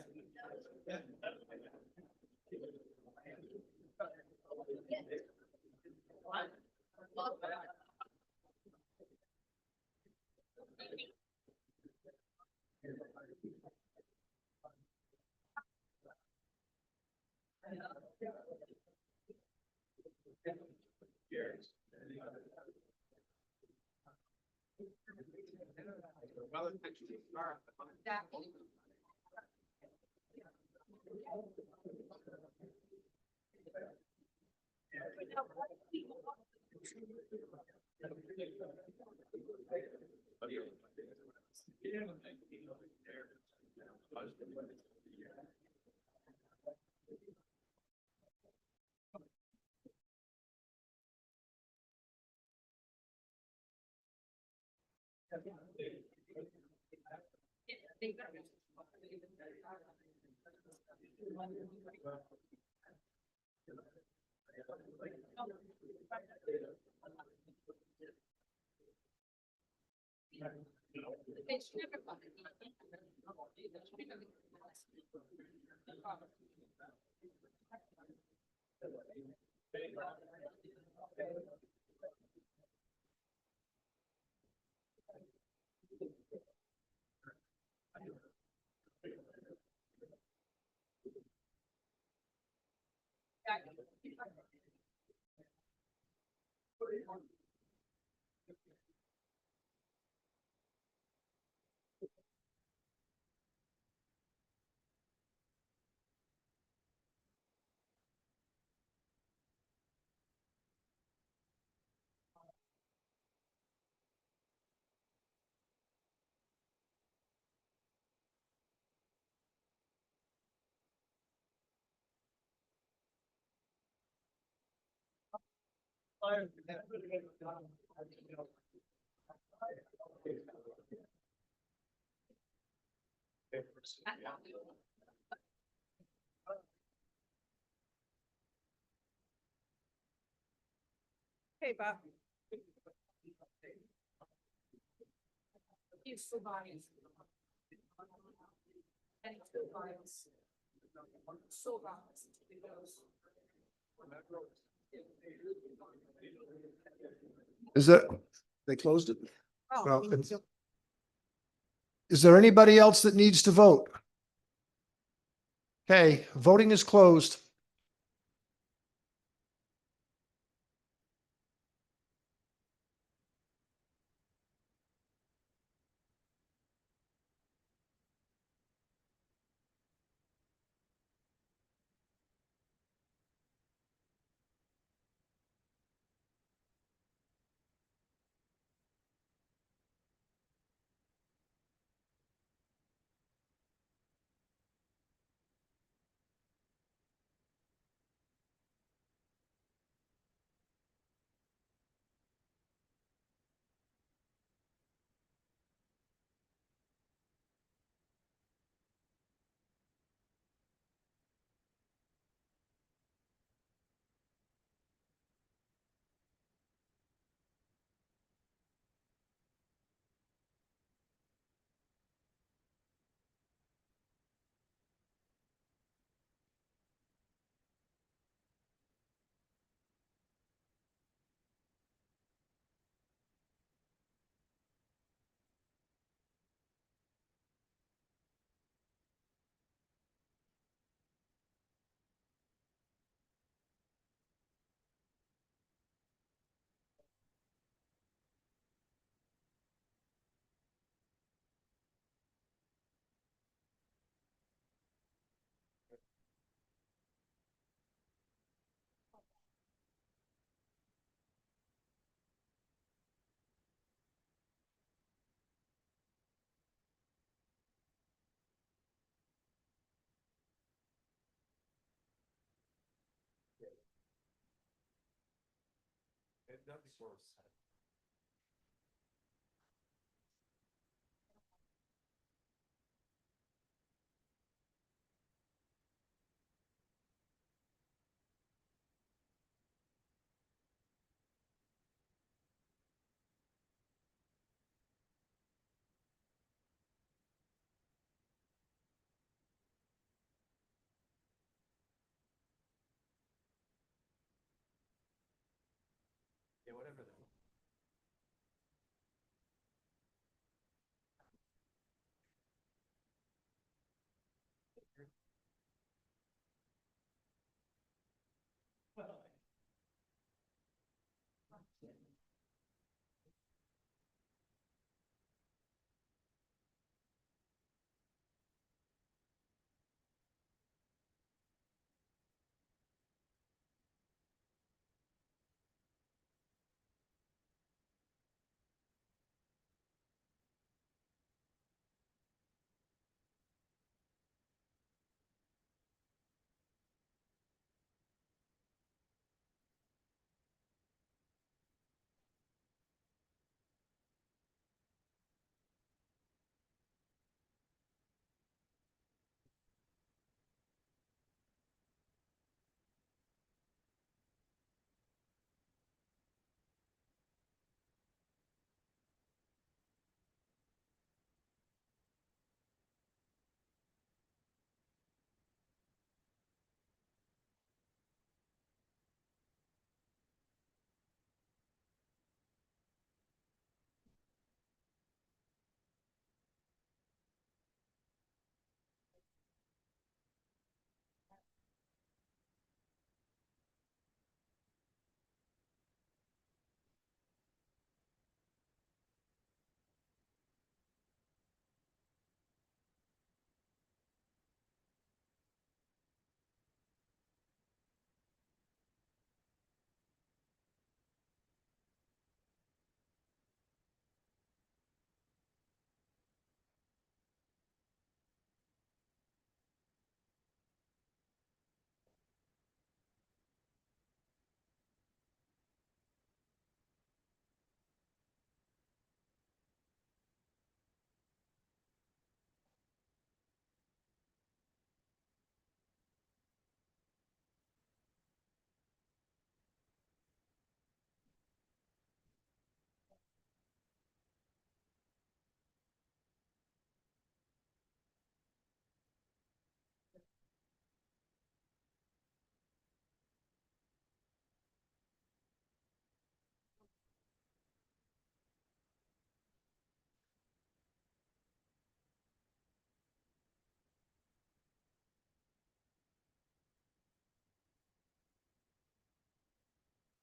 Hey, Bob. He's so body. Is that, they closed it? Well, is there anybody else that needs to vote? Okay, voting is closed.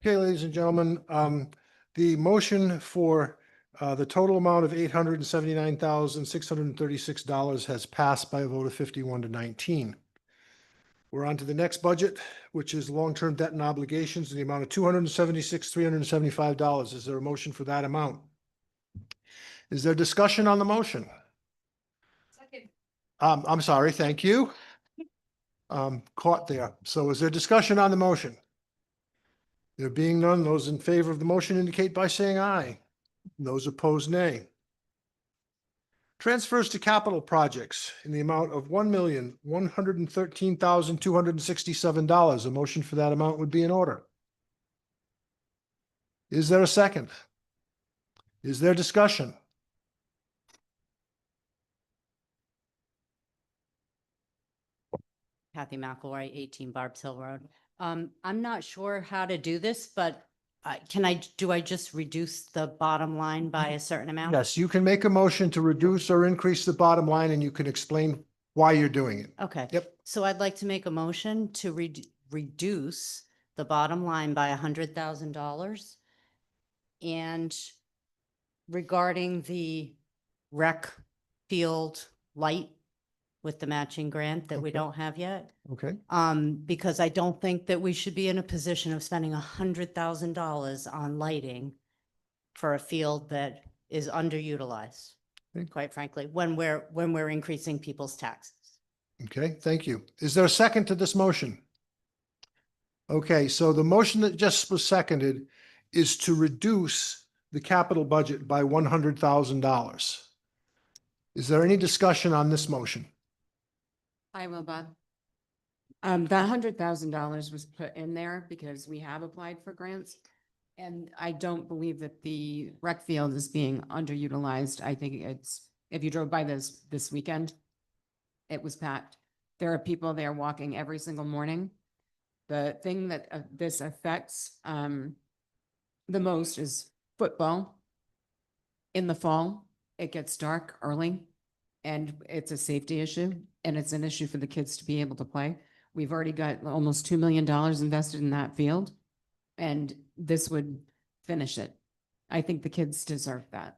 Okay, ladies and gentlemen, the motion for the total amount of $879,636 has passed by a vote of 51-19. We're on to the next budget, which is long-term debt and obligations in the amount of $276,375. Is there a motion for that amount? Is there discussion on the motion? Second. I'm sorry, thank you. Caught there. So is there discussion on the motion? There being none, those in favor of the motion indicate by saying aye. Those opposed, nay. Transfers to capital projects in the amount of $1,113,267. A motion for that amount would be in order. Is there a second? Is there discussion? Kathy McElroy, 18 Barb's Hill Road. I'm not sure how to do this, but do I just reduce the bottom line by a certain amount? Yes, you can make a motion to reduce or increase the bottom line, and you can explain why you're doing it. Okay. Yep. So I'd like to make a motion to reduce the bottom line by $100,000. And regarding the rec field light with the matching grant that we Okay. don't have yet. Okay. Because I don't think that we should be in a position of spending $100,000 on lighting for a field that is underutilized, Okay. quite frankly, when we're increasing people's taxes. Okay, thank you. Is there a second to this motion? Okay, so the motion that just was seconded is to reduce the capital budget by $100,000. Is there any discussion on this motion? I will, Bob. That $100,000 was put in there because we have applied for grants. And I don't believe that the rec field is being underutilized. I think if you drove by this weekend, it was packed. There are people there walking every single morning. The thing that this affects the most is football. In the fall, it gets dark early and it's a safety issue and it's an issue for the kids to be able to play. We've already got almost $2 million invested in that field and this would finish it. I think the kids deserve that.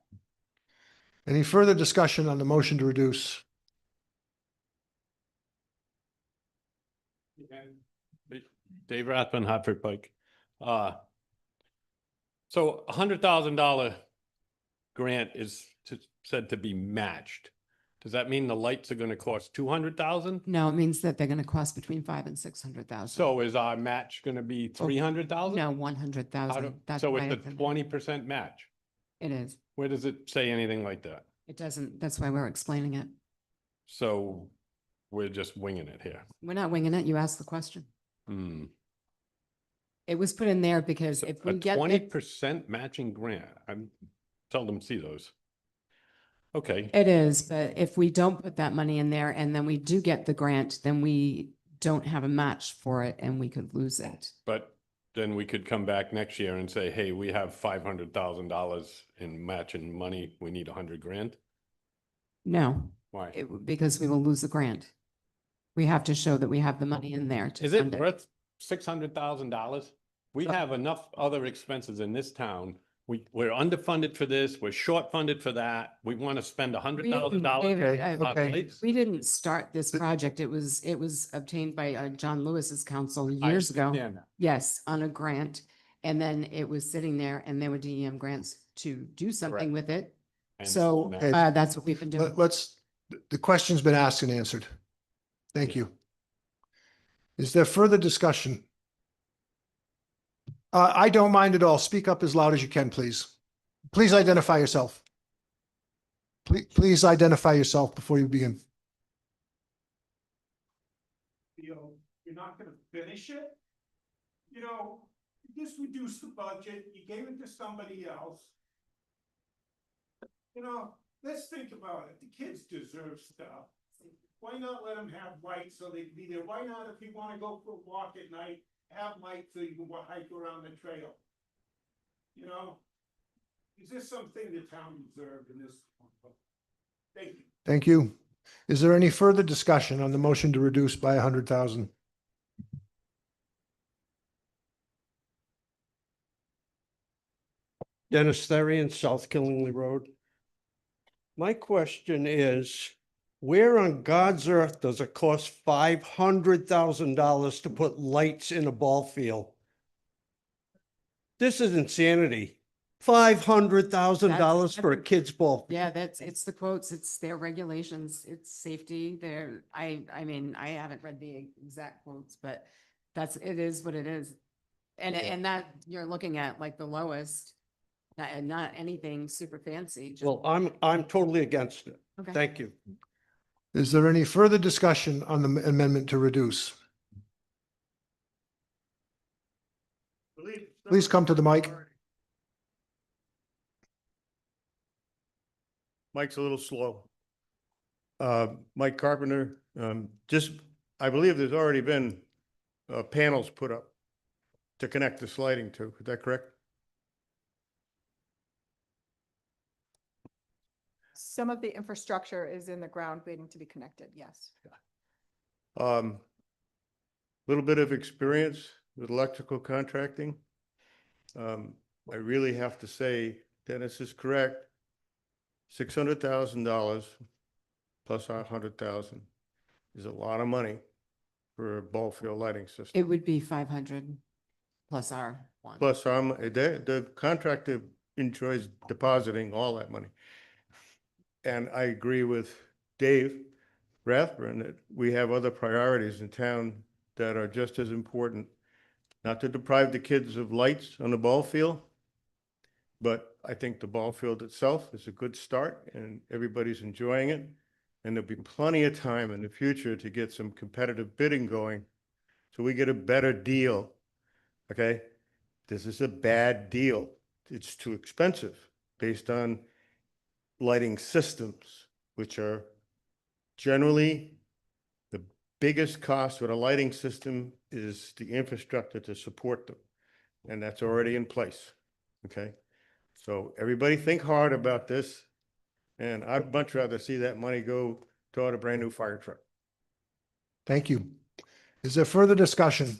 Any further discussion on the motion to reduce? Dave Rathman, Hartford Pike. So $100,000 grant is said to be matched. Does that mean the lights are gonna cost 200,000? No, it means that they're gonna cost between 500,000 and 600,000. So is our match gonna be 300,000? No, 100,000. That's So why it's a 20% match. It is. Where does it say anything like that? It doesn't, that's why we're explaining it. So we're just winging it here. We're not winging it. You asked the question. Hmm. It was put in there because if A we get, 20% matching grant. I seldom see those. Okay, it is, but if we don't put that money in there and then we do get the grant, then we don't have a match for it and we could lose it. but then we could come back next year and say, hey, we have $500,000 in matching money. We need 100 grand. No, Why? because we will lose the grant. We have to show that we have the money in there to Is it fund it. worth $600,000? We have enough other expenses in this town. We're underfunded for this, we're short funded for that. We want to spend $100,000. David, Okay, on okay. lights? We didn't start this project. It was obtained by John Lewis's council I years ago. understand that. Yes, on a grant. And then it was sitting there and there were DEM grants to do something with it. I So understand that. that's what we've been doing. The question's been asked and answered. Thank you. Is there further discussion? I don't mind at all. Speak up as loud as you can, please. Please identify yourself. Please identify yourself before you begin. You're not gonna finish it? You know, you just reduced the budget, you gave it to somebody else. You know, let's think about it, the kids deserve stuff. Why not let them have lights so they can be there? Why not, if you wanna go for a walk at night, have lights so you can hike around the trail? You know? Is this something the town deserved in this? Thank you. Thank you. Is there any further discussion on the motion to reduce by 100,000? Dennis Therian, South Killingly Road. My question is, where on God's earth does it cost $500,000 to put lights in a ball field? This is insanity. $500,000 for a kid's ball. Yeah, it's the quotes, it's their regulations, it's safety, I mean, I haven't read the exact quotes, but it is what it is. And that, you're looking at like the lowest, and not anything super fancy. just- Well, I'm totally against it. Okay. Thank you. Is there any further discussion on the amendment to reduce? Please come to the mic. Mike's a little slow. Mike Carpenter, I believe there's already been panels put up to connect this lighting to. Is that correct? Some of the infrastructure is in the ground waiting to be connected, yes. Little bit of experience with electrical contracting. I really have to say, Dennis is correct. $600,000 plus $100,000 is a lot of money for a ball field lighting system. It would be 500 plus our one. Plus, the contractor enjoys depositing all that money. And I agree with Dave Rathburn that we have other priorities in town that are just as important. Not to deprive the kids of lights on the ball field, but I think the ball field itself is a good start and everybody's enjoying it. And there'll be plenty of time in the future to get some competitive bidding going so we get a better deal. Okay? This is a bad deal. It's too expensive based on lighting systems, which are generally the biggest cost with a lighting system is the infrastructure to support them. And that's already in place. Okay? So everybody think hard about this. And I'd much rather see that money go toward a brand new fire truck. Thank you. Is there further discussion?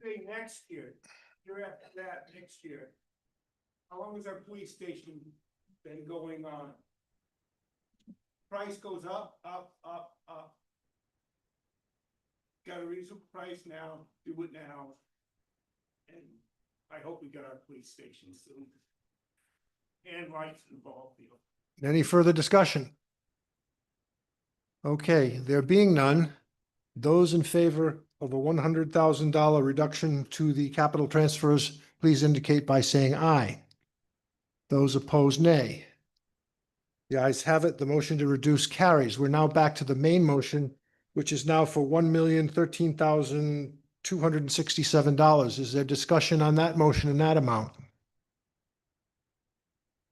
Say next year, year after that, next year. How long has our police station been going on? Price goes up, up, up, up. Got a reasonable price now, do it now. And I hope we get our police station soon. And lights in the ball field. Any further discussion? Okay, there being none, those in favor of a $100,000 reduction to the capital transfers, please indicate by saying aye. Those opposed, nay. The ayes have it. The motion to reduce carries. We're now back to the main motion, which is now for $1,013,267. Is there discussion on that motion and that amount?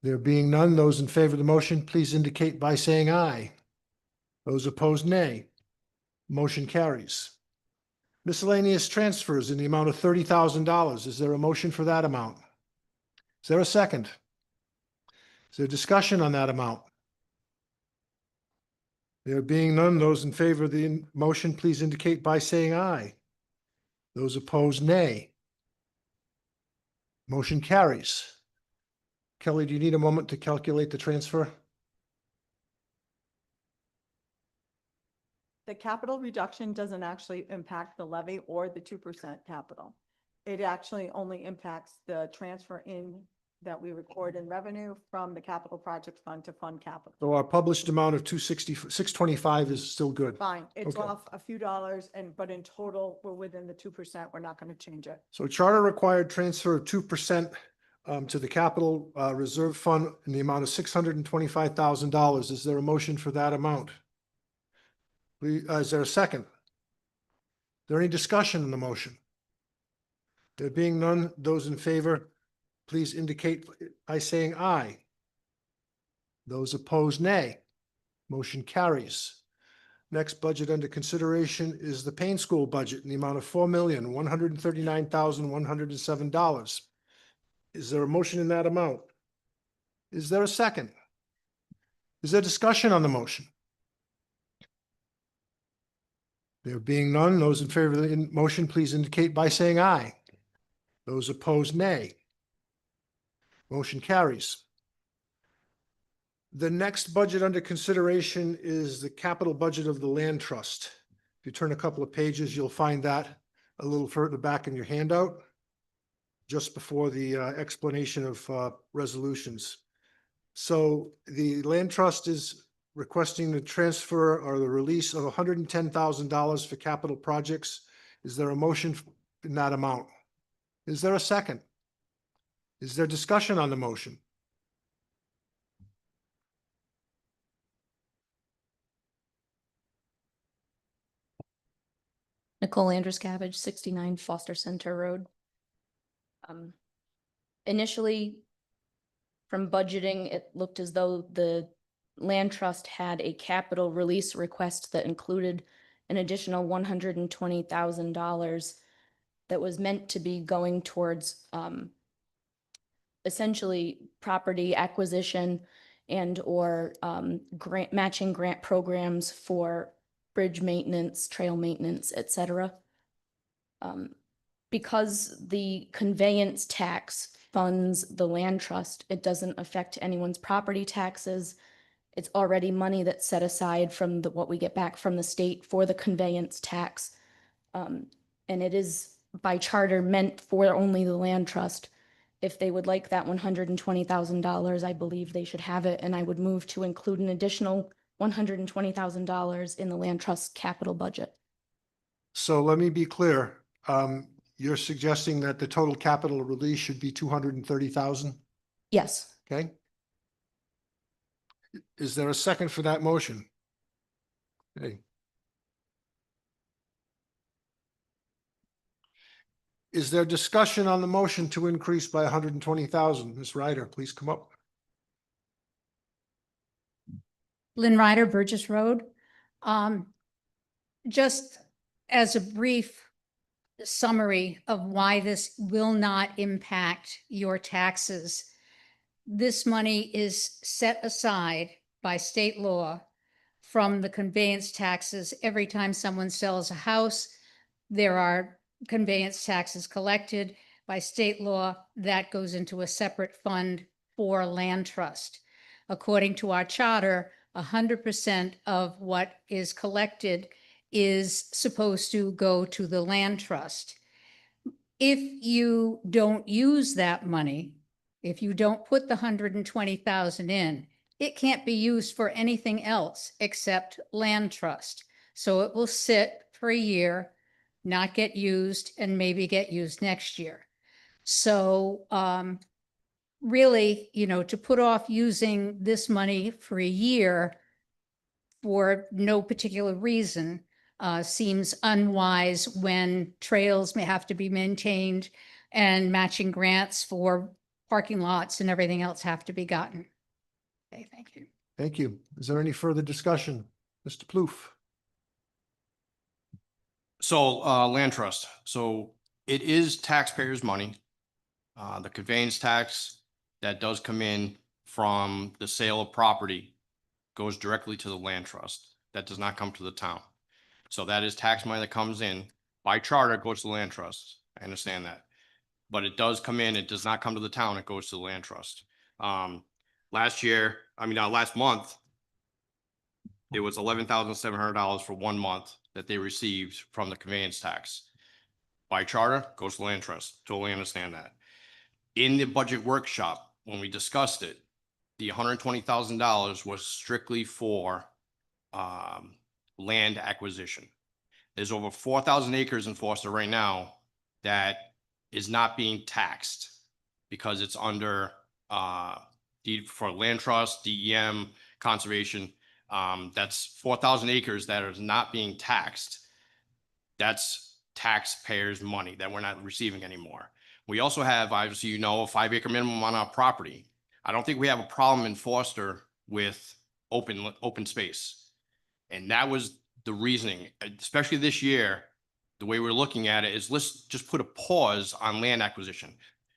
There being none, those in favor of the motion, please indicate by saying aye. Those opposed, nay. Motion carries. Miscellaneous transfers in the amount of $30,000. Is there a motion for that amount? Is there a second? Is there discussion on that amount? There being none, those in favor of the motion, please indicate by saying aye. Those opposed, nay. Motion carries. Kelly, do you need a moment to calculate the transfer? The capital reduction doesn't actually impact the levy or the 2% capital. It actually only impacts the transfer in that we record in revenue from the capital project fund to fund capital. So our published amount of 625 is still good. Fine, it's Okay. off a few dollars but in total, we're within the 2%. We're not going to change it. So charter required transfer of 2% to the capital reserve fund in the amount of $625,000. Is there a motion for that amount? Is there a second? Is there any discussion on the motion? There being none, those in favor, please indicate by saying aye. Those opposed, nay. Motion carries. Next budget under consideration is the Payne School budget in the amount of $4,139,107. Is there a motion in that amount? Is there a second? Is there discussion on the motion? There being none, those in favor of the motion, please indicate by saying aye. Those opposed, nay. Motion carries. The next budget under consideration is the capital budget of the Land Trust. If you turn a couple of pages, you'll find that a little further back in your handout, just before the explanation of resolutions. So the Land Trust is requesting the transfer or the release of $110,000 for capital projects. Is there a motion in that amount? Is there a second? Is there discussion on the motion? Nicole Andrus-Cabbage, 69 Foster Center Road. Initially, from budgeting, it looked as though the Land Trust had a capital release request that included an additional $120,000 that was meant to be going towards essentially property acquisition and or matching grant programs for bridge maintenance, trail maintenance, et cetera. Because the conveyance tax funds the Land Trust, it doesn't affect anyone's property taxes. It's already money that's set aside from what we get back from the state for the conveyance tax. And it is by charter meant for only the Land Trust. If they would like that $120,000, I believe they should have it, and I would move to include an additional $120,000 in the Land Trust capital budget. So let me be clear. You're suggesting that the total capital release should be $230,000? Yes. Okay. Is there a second for that motion? Okay. Is there discussion on the motion to increase by 120,000? Ms. Ryder, please come up. Lynn Ryder, Burgess Road. Just as a brief summary of why this will not impact your taxes, this money is set aside by state law from the conveyance taxes. Every time someone sells a house, there are conveyance taxes collected by state law that goes into a separate fund for Land Trust. According to our charter, 100% of what is collected is supposed to go to the Land Trust. If you don't use that money, if you don't put the 120,000 in, it can't be used for anything else except Land Trust. So it will sit for a year, not get used, and maybe get used next year. So really, to put off using this money for a year for no particular reason seems unwise when trails may have to be maintained and matching grants for parking lots and everything else have to be gotten. Okay, thank you. Thank you. Is there any further discussion? Mr. Plouffe? So Land Trust, so it is taxpayers' money. The conveyance tax that does come in from the sale of property goes directly to the Land Trust. That does not come to the town. So that is tax money that comes in. By charter, it goes to the Land Trust. I understand that. But it does come in, it does not come to the town, it goes to the Land Trust. Last month, it was $11,700 for 1 month that they received from the conveyance tax. By charter, goes to the Land Trust. Totally understand that. In the budget workshop, when we discussed it, the $120,000 was strictly for land acquisition. There's over 4,000 acres in Foster right now that is not being taxed because it's under deed for Land Trust, DEM, conservation. That's 4,000 acres that is not being taxed. That's taxpayers' money that we're not receiving anymore. We also have, obviously, a 5-acre minimum on our property. I don't think we have a problem in Foster with open space. And that was the reasoning, especially this year. The way we're looking at it is, let's just put a pause on land acquisition.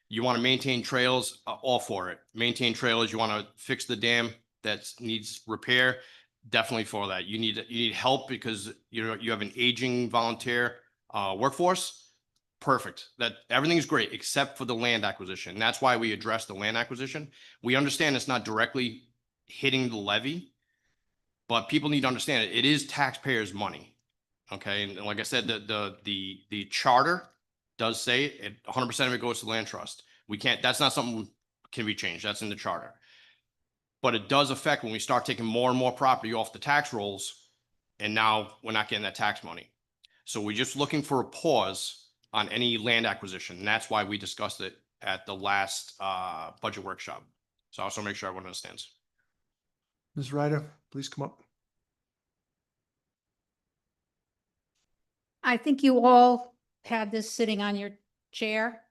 You want to maintain trails, all for it. Maintain trails. You want to fix the dam that needs repair. definitely for that. You need help because you have an aging volunteer workforce. Perfect. That everything's great except for the land acquisition. And that's why we address the land acquisition. We understand it's not directly hitting the levy, but people need to understand it. It is taxpayers' money. Okay. And like I said, the charter does say it 100% of it goes to land trust. We can't, that's not something can be changed. That's in the charter. But it does affect when we start taking more and more property off the tax rolls. And now we're not getting that tax money. So we're just looking for a pause on any land acquisition. And that's why we discussed it at the last budget workshop. So I also make sure everyone understands. Ms. Ryder, please come up. I think you all have this sitting on your chair.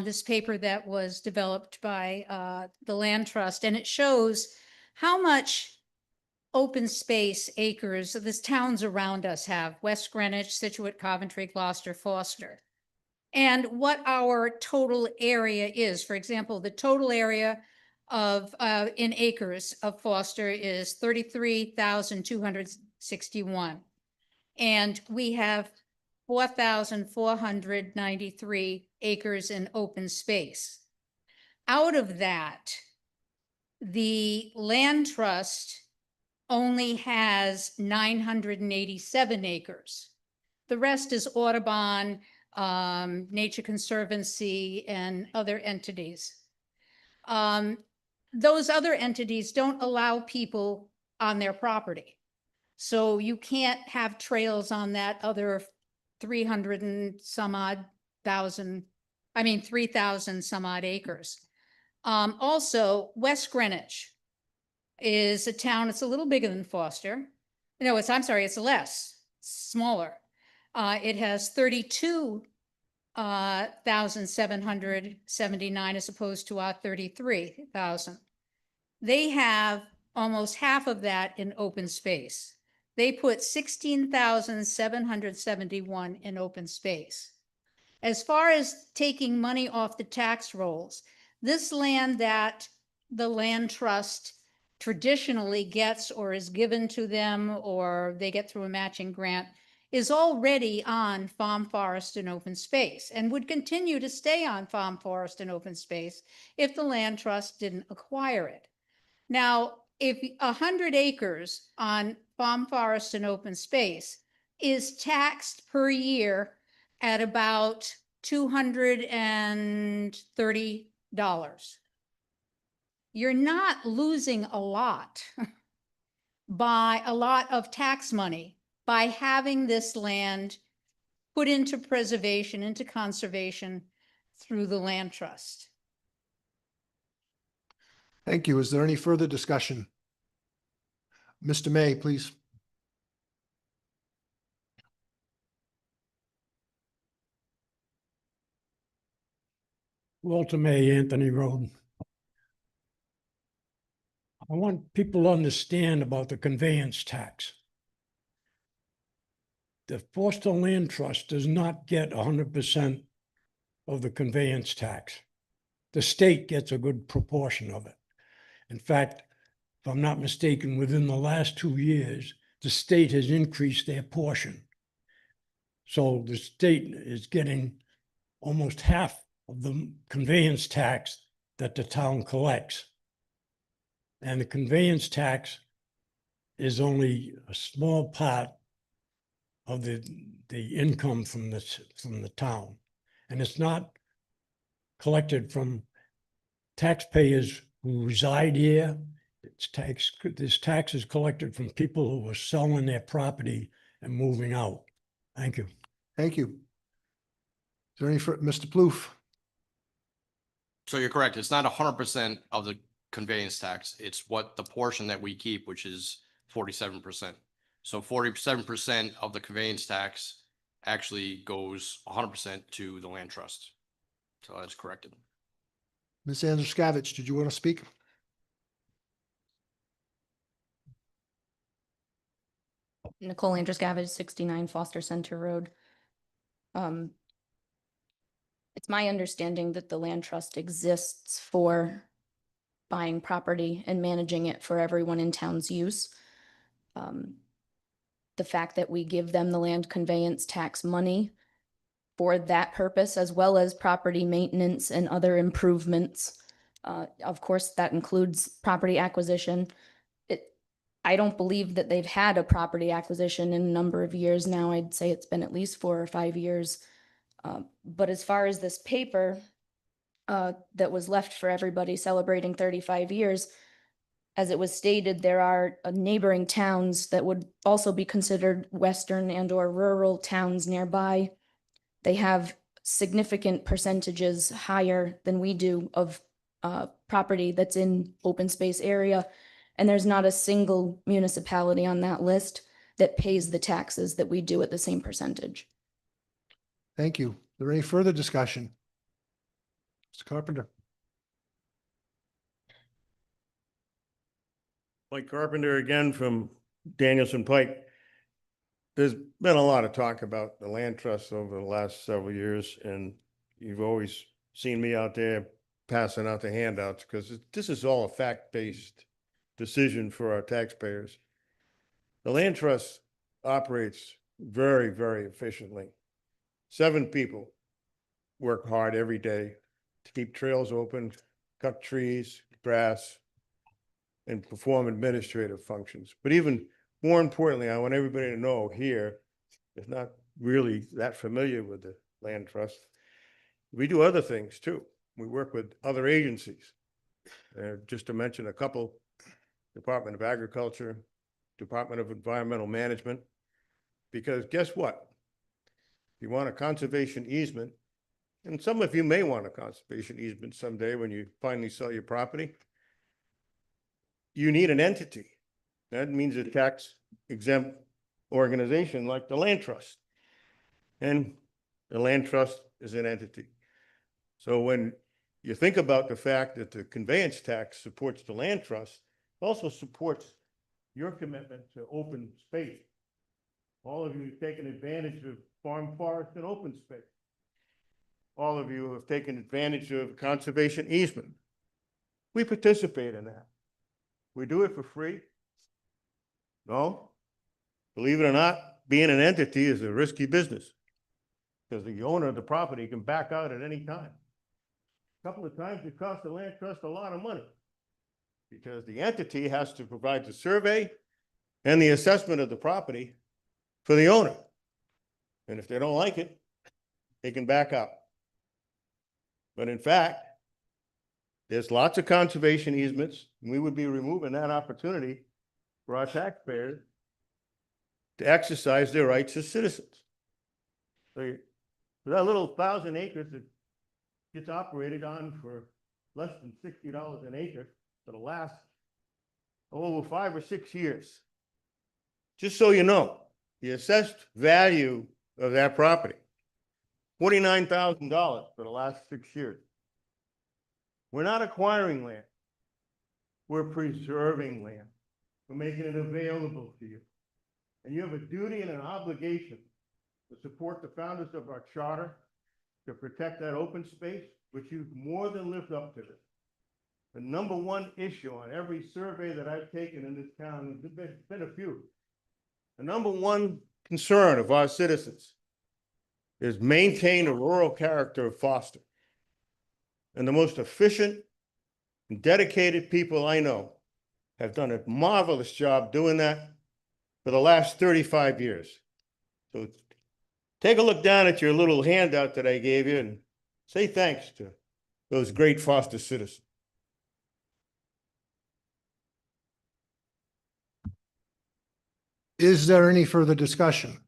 This paper that was developed by the Land Trust, and it shows how much open space acres the towns around us have: West Greenwich, Situate, Coventry, Gloucester, Foster, and what our total area is. For example, the total area of in acres of Foster is 33,261. And we have 4,493 acres in open space. Out of that, the Land Trust only has 987 acres. The rest is Audubon, Nature Conservancy, and other entities. Those other entities don't allow people on their property. So you can't have trails on that other 3,000 some odd acres. Also, West Greenwich is a town, it's a little bigger than Foster. No, it's less, smaller. It has 32,779 as opposed to our 33,000. They have almost half of that in open space. They put 16,771 in open space. As far as taking money off the tax rolls, this land that the Land Trust traditionally gets or is given to them or they get through a matching grant is already on farm, forest, and open space, and would continue to stay on farm, forest, and open space if the Land Trust didn't acquire it. Now, if 100 acres on farm, forest, and open space is taxed per year at about $230, you're not losing a lot of tax money by having this land put into preservation, into conservation through the Land Trust. Thank you. Is there any further discussion? Mr. May, please. Walter May, Anthony Road. I want people to understand about the conveyance tax. The Foster Land Trust does not get 100% of the conveyance tax. The state gets a good proportion of it. In fact, if I'm not mistaken, within the last 2 years, the state has increased their portion. So the state is getting almost half of the conveyance tax that the town collects. And the conveyance tax is only a small part of the income from the town. And it's not collected from taxpayers who reside here. This tax is collected from people who are selling their property and moving out. Thank you. Thank you. Is there any, Mr. Plouffe? So you're correct. It's not 100% of the conveyance tax. It's what the portion that we keep, which is 47%. So 47% of the conveyance tax actually goes 100% to the Land Trust. So that's corrected. Ms. Andruszkiewicz, did you want to speak? Nicole Andruszkiewicz, 69 Foster Center Road. It's my understanding that the Land Trust exists for buying property and managing it for everyone in town's use. the fact that we give them the land conveyance tax money for that purpose, as well as property maintenance and other improvements. Of course, that includes property acquisition. I don't believe that they've had a property acquisition in a number of years now. I'd say it's been at least 4 or 5 years. But as far as this paper that was left for everybody celebrating 35 years, as it was stated, there are neighboring towns that would also be considered western and or rural towns nearby. They have significant percentages higher than we do of property that's in open space area. And there's not a single municipality on that list that pays the taxes that we do at the same percentage. Thank you. Is there any further discussion? Mr. Carpenter? Mike Carpenter again from Danielson Pike. There's been a lot of talk about the land trust over the last several years, and you've always seen me out there passing out the handouts because this is all a fact-based decision for our taxpayers. The land trust operates very, very efficiently. 7 people work hard every day to keep trails open, cut trees, grass, and perform administrative functions. But even more importantly, I want everybody to know here, if not really that familiar with the land trust, we do other things too. We work with other agencies. Just to mention a couple, Department of Agriculture, Department of Environmental Management, because guess what? If you want a conservation easement, and some of you may want a conservation easement someday when you finally sell your property, you need an entity. That means a tax exempt organization like the land trust. And the land trust is an entity. So when you think about the fact that the conveyance tax supports the land trust, it also supports your commitment to open space. All of you have taken advantage of farm, forest, and open space. All of you have taken advantage of conservation easement. We participate in that. We do it for free. No, believe it or not, being an entity is a risky business because the owner of the property can back out at any time. A couple of times it costs the land trust a lot of money because the entity has to provide the survey and the assessment of the property for the owner. And if they don't like it, they can back out. But in fact, there's lots of conservation easements, and we would be removing that opportunity for our taxpayers to exercise their rights as citizens. So for that little 1,000 acres that gets operated on for less than $60 an acre for the last over 5 or 6 years. Just so you know, the assessed value of that property, $49,000 for the last 6 years. We're not acquiring land. We're preserving land. We're making it available to you. And you have a duty and an obligation to support the founders of our charter, to protect that open space, which you've more than lived up to. The number one issue on every survey that I've taken in this town, there's been a few. The number one concern of our citizens is maintain the rural character of Foster. And the most efficient and dedicated people I know have done a marvelous job doing that for the last 35 years. So take a look down at your little handout that I gave you and say thanks to those great Foster citizens. Is there any further discussion?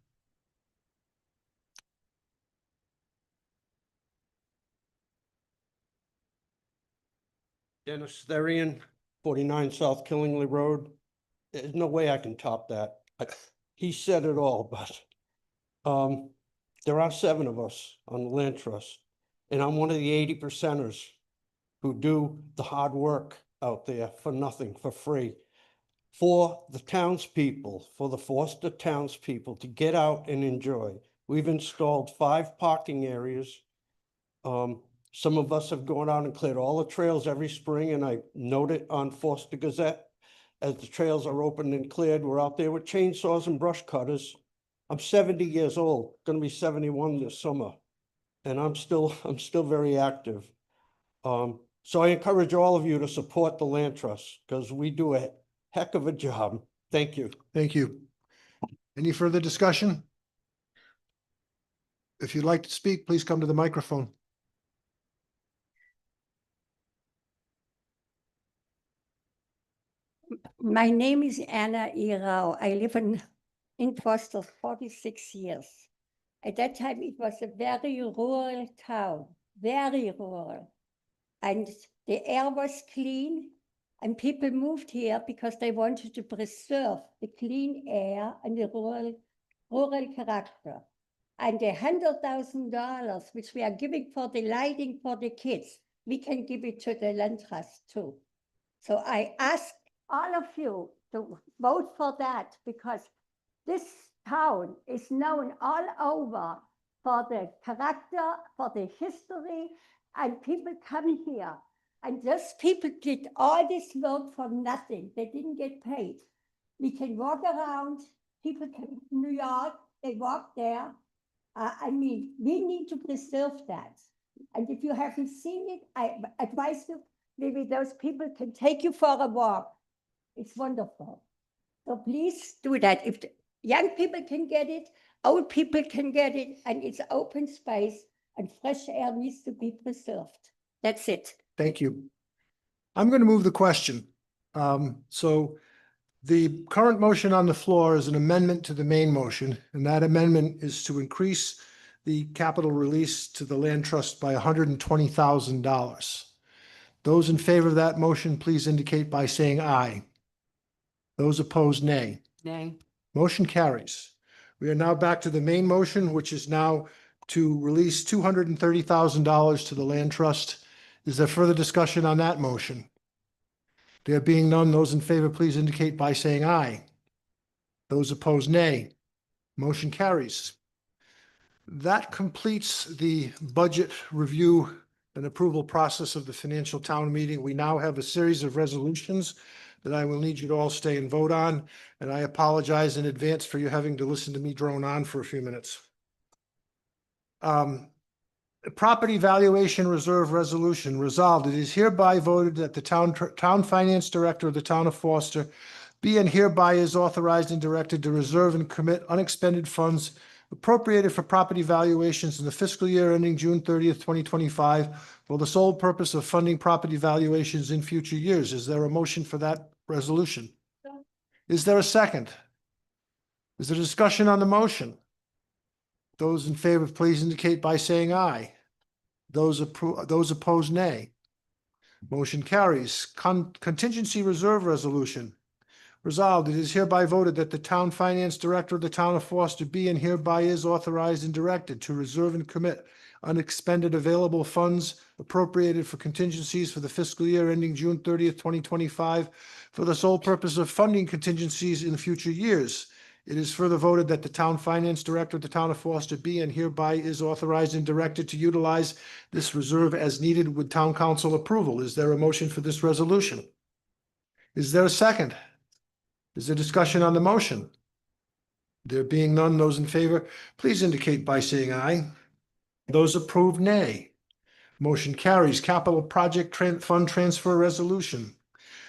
Dennis Therian, 49 South Killingley Road. There's no way I can top that. He said it all, but there are 7 of us on the land trust, and I'm one of the 80%ers who do the hard work out there for nothing, for free, for the townspeople, for the Foster townspeople to get out and enjoy. We've installed 5 parking areas. Some of us have gone out and cleared all the trails every spring, and I note it on Foster Gazette as the trails are opened and cleared. We're out there with chainsaws and brush cutters. I'm 70 years old, gonna be 71 this summer, and I'm still very active. So I encourage all of you to support the Land Trust because we do a heck of a job. Thank you. Thank you. Any further discussion? If you'd like to speak, please come to the microphone. My name is Anna Irau. I live in Foster 46 years. At that time, it was a very rural town, very rural. And the air was clean, and people moved here because they wanted to preserve the clean air and the rural character. And the $100,000, which we are giving for the lighting for the kids, we can give it to the Land Trust too. So I ask all of you to vote for that, because this town is known all over for the character, for the history, and people come here. And those people did all this work for nothing. They didn't get paid. We can walk around, people come to New York, they walk there. I mean, we need to preserve that. And if you haven't seen it, I advise you, maybe those people can take you for a walk. It's wonderful. So please do that. If the young people can get it, old people can get it, and it's open space, and fresh air needs to be preserved. That's it. Thank you. I'm going to move the question. So the current motion on the floor is an amendment to the main motion, and that amendment is to increase the capital release to the Land Trust by $120,000. Those in favor of that motion, please indicate by saying aye. Those opposed, nay. Nay. Motion carries. We are now back to the main motion, which is now to release $230,000 to the Land Trust. Is there further discussion on that motion? There being none, those in favor, please indicate by saying aye. Those opposed, nay. Motion carries. That completes the budget review and approval process of the financial town meeting. We now have a series of resolutions that I will need you to all stay and vote on, and I apologize in advance for you having to listen to me drone on for a few minutes. Property Valuation Reserve Resolution. Resolved, it is hereby voted that the town finance director of the town of Foster be and hereby is authorized and directed to reserve and commit unexpended funds appropriated for property valuations in the fiscal year ending June 30th, 2025 for the sole purpose of funding property valuations in future years. Is there a motion for that resolution? Is there a second? Is there discussion on the motion? Those in favor, please indicate by saying aye. Those opposed, nay. Motion carries. Contingency Reserve Resolution. Resolved, it is hereby voted that the town finance director of the town of Foster be and hereby is authorized and directed to reserve and commit unexpended available funds appropriated for contingencies for the fiscal year ending June 30th, 2025 for the sole purpose of funding contingencies in future years. It is further voted that the town finance director of the town of Foster be and hereby is authorized and directed to utilize this reserve as needed with town council approval. Is there a motion for this resolution? Is there a second? Is there discussion on the motion? There being none, those in favor, please indicate by saying aye. Those approved, nay. Motion carries. Capital Project Fund Transfer Resolution.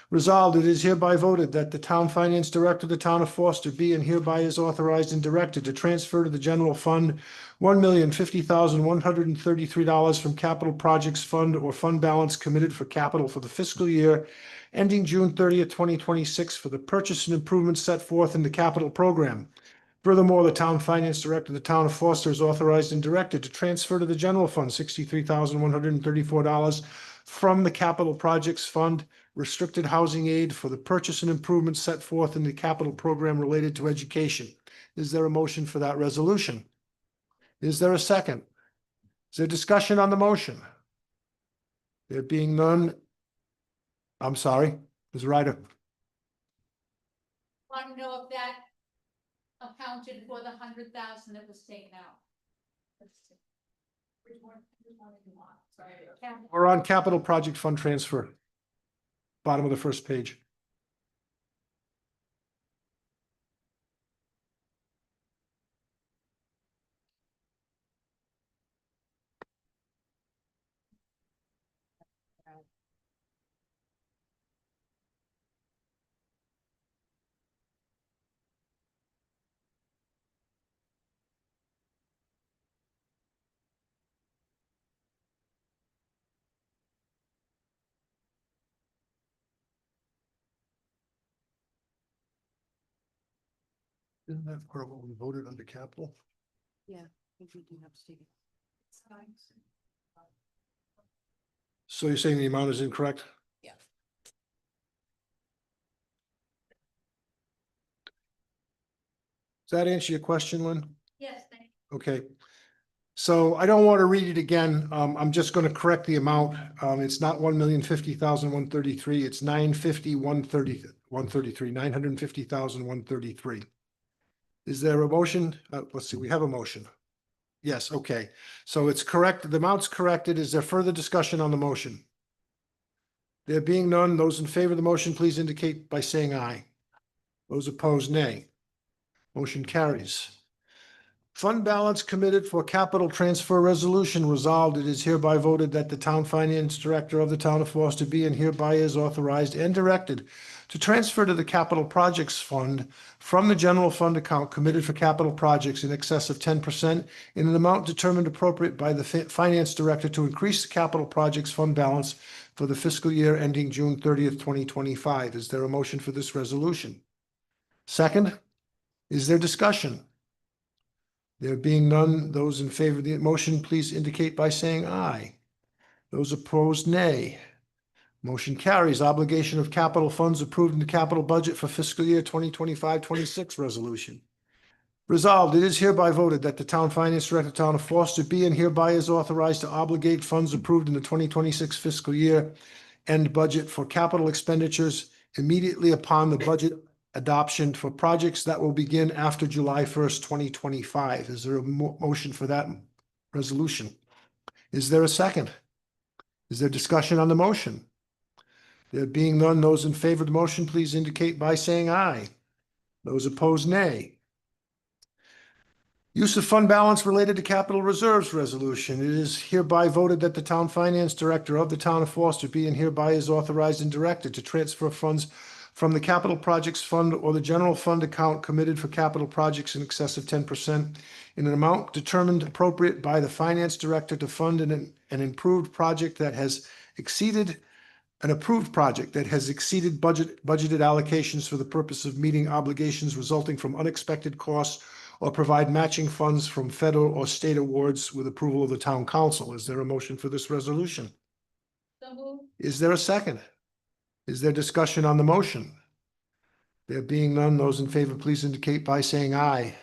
Resolved, it is hereby voted that the town finance director of the town of Foster be and hereby is authorized and directed to transfer to the general fund $1,050,133 from Capital Projects Fund or fund balance committed for capital for the fiscal year ending June 30th, 2026 for the purchase and improvements set forth in the capital program. Furthermore, the town finance director of the town of Foster is authorized and directed to transfer to the general fund $63,134 from the Capital Projects Fund Restricted Housing Aid for the purchase and improvements set forth in the capital program related to education. Is there a motion for that resolution? Is there a second? Is there discussion on the motion? There being none, I'm sorry, Ms. Ryder. Want to know if that accounted for the 100,000 that was taken out? Which one do you want? Sorry. We're on Capital Project Fund Transfer. Bottom of the first page. Isn't that part of what we voted under capital? Yeah, I think we do have to take it. So you're saying the amount is incorrect? Yeah. Does that answer your question, Lynn? Yes, thank you. Okay. So I don't want to read it again. I'm just going to correct the amount. It's not 1,050,133. It's 950,133. Is there a motion? Let's see, we have a motion. Yes, okay. So it's correct. The amount's corrected. Is there further discussion on the motion? There being none, those in favor of the motion, please indicate by saying aye. Those opposed, nay. Motion carries. Fund balance committed for capital transfer resolution resolved. It is hereby voted that the town finance director of the town of Foster be and hereby is authorized and directed to transfer to the capital projects fund from the general fund account committed for capital projects in excess of 10% in an amount determined appropriate by the finance director to increase the capital projects fund balance for the fiscal year ending June 30th, 2025. Is there a motion for this resolution? Second, is there discussion? There being none, those in favor of the motion, please indicate by saying aye. Those opposed, nay. Motion carries. Obligation of capital funds approved in the capital budget for fiscal year 2025-26 resolution. Resolved, it is hereby voted that the town finance director, town of Foster be and hereby is authorized to obligate funds approved in the 2026 fiscal year end budget for capital expenditures immediately upon the budget adoption for projects that will begin after July 1st, 2025. Is there a motion for that resolution? Is there a second? Is there discussion on the motion? There being none, those in favor of the motion, please indicate by saying aye. Those opposed, nay. Use of fund balance related to capital reserves resolution. It is hereby voted that the town finance director of the town of Foster be and hereby is authorized and directed to transfer funds from the capital projects fund or the general fund account committed for capital projects in excess of 10% in an amount determined appropriate by the finance director to fund an approved project that has exceeded budgeted allocations for the purpose of meeting obligations resulting from unexpected costs or provide matching funds from federal or state awards with approval of the town council. Is there a motion for this resolution? Is there a second? Is there discussion on the motion? There being none, those in favor, please indicate by saying aye.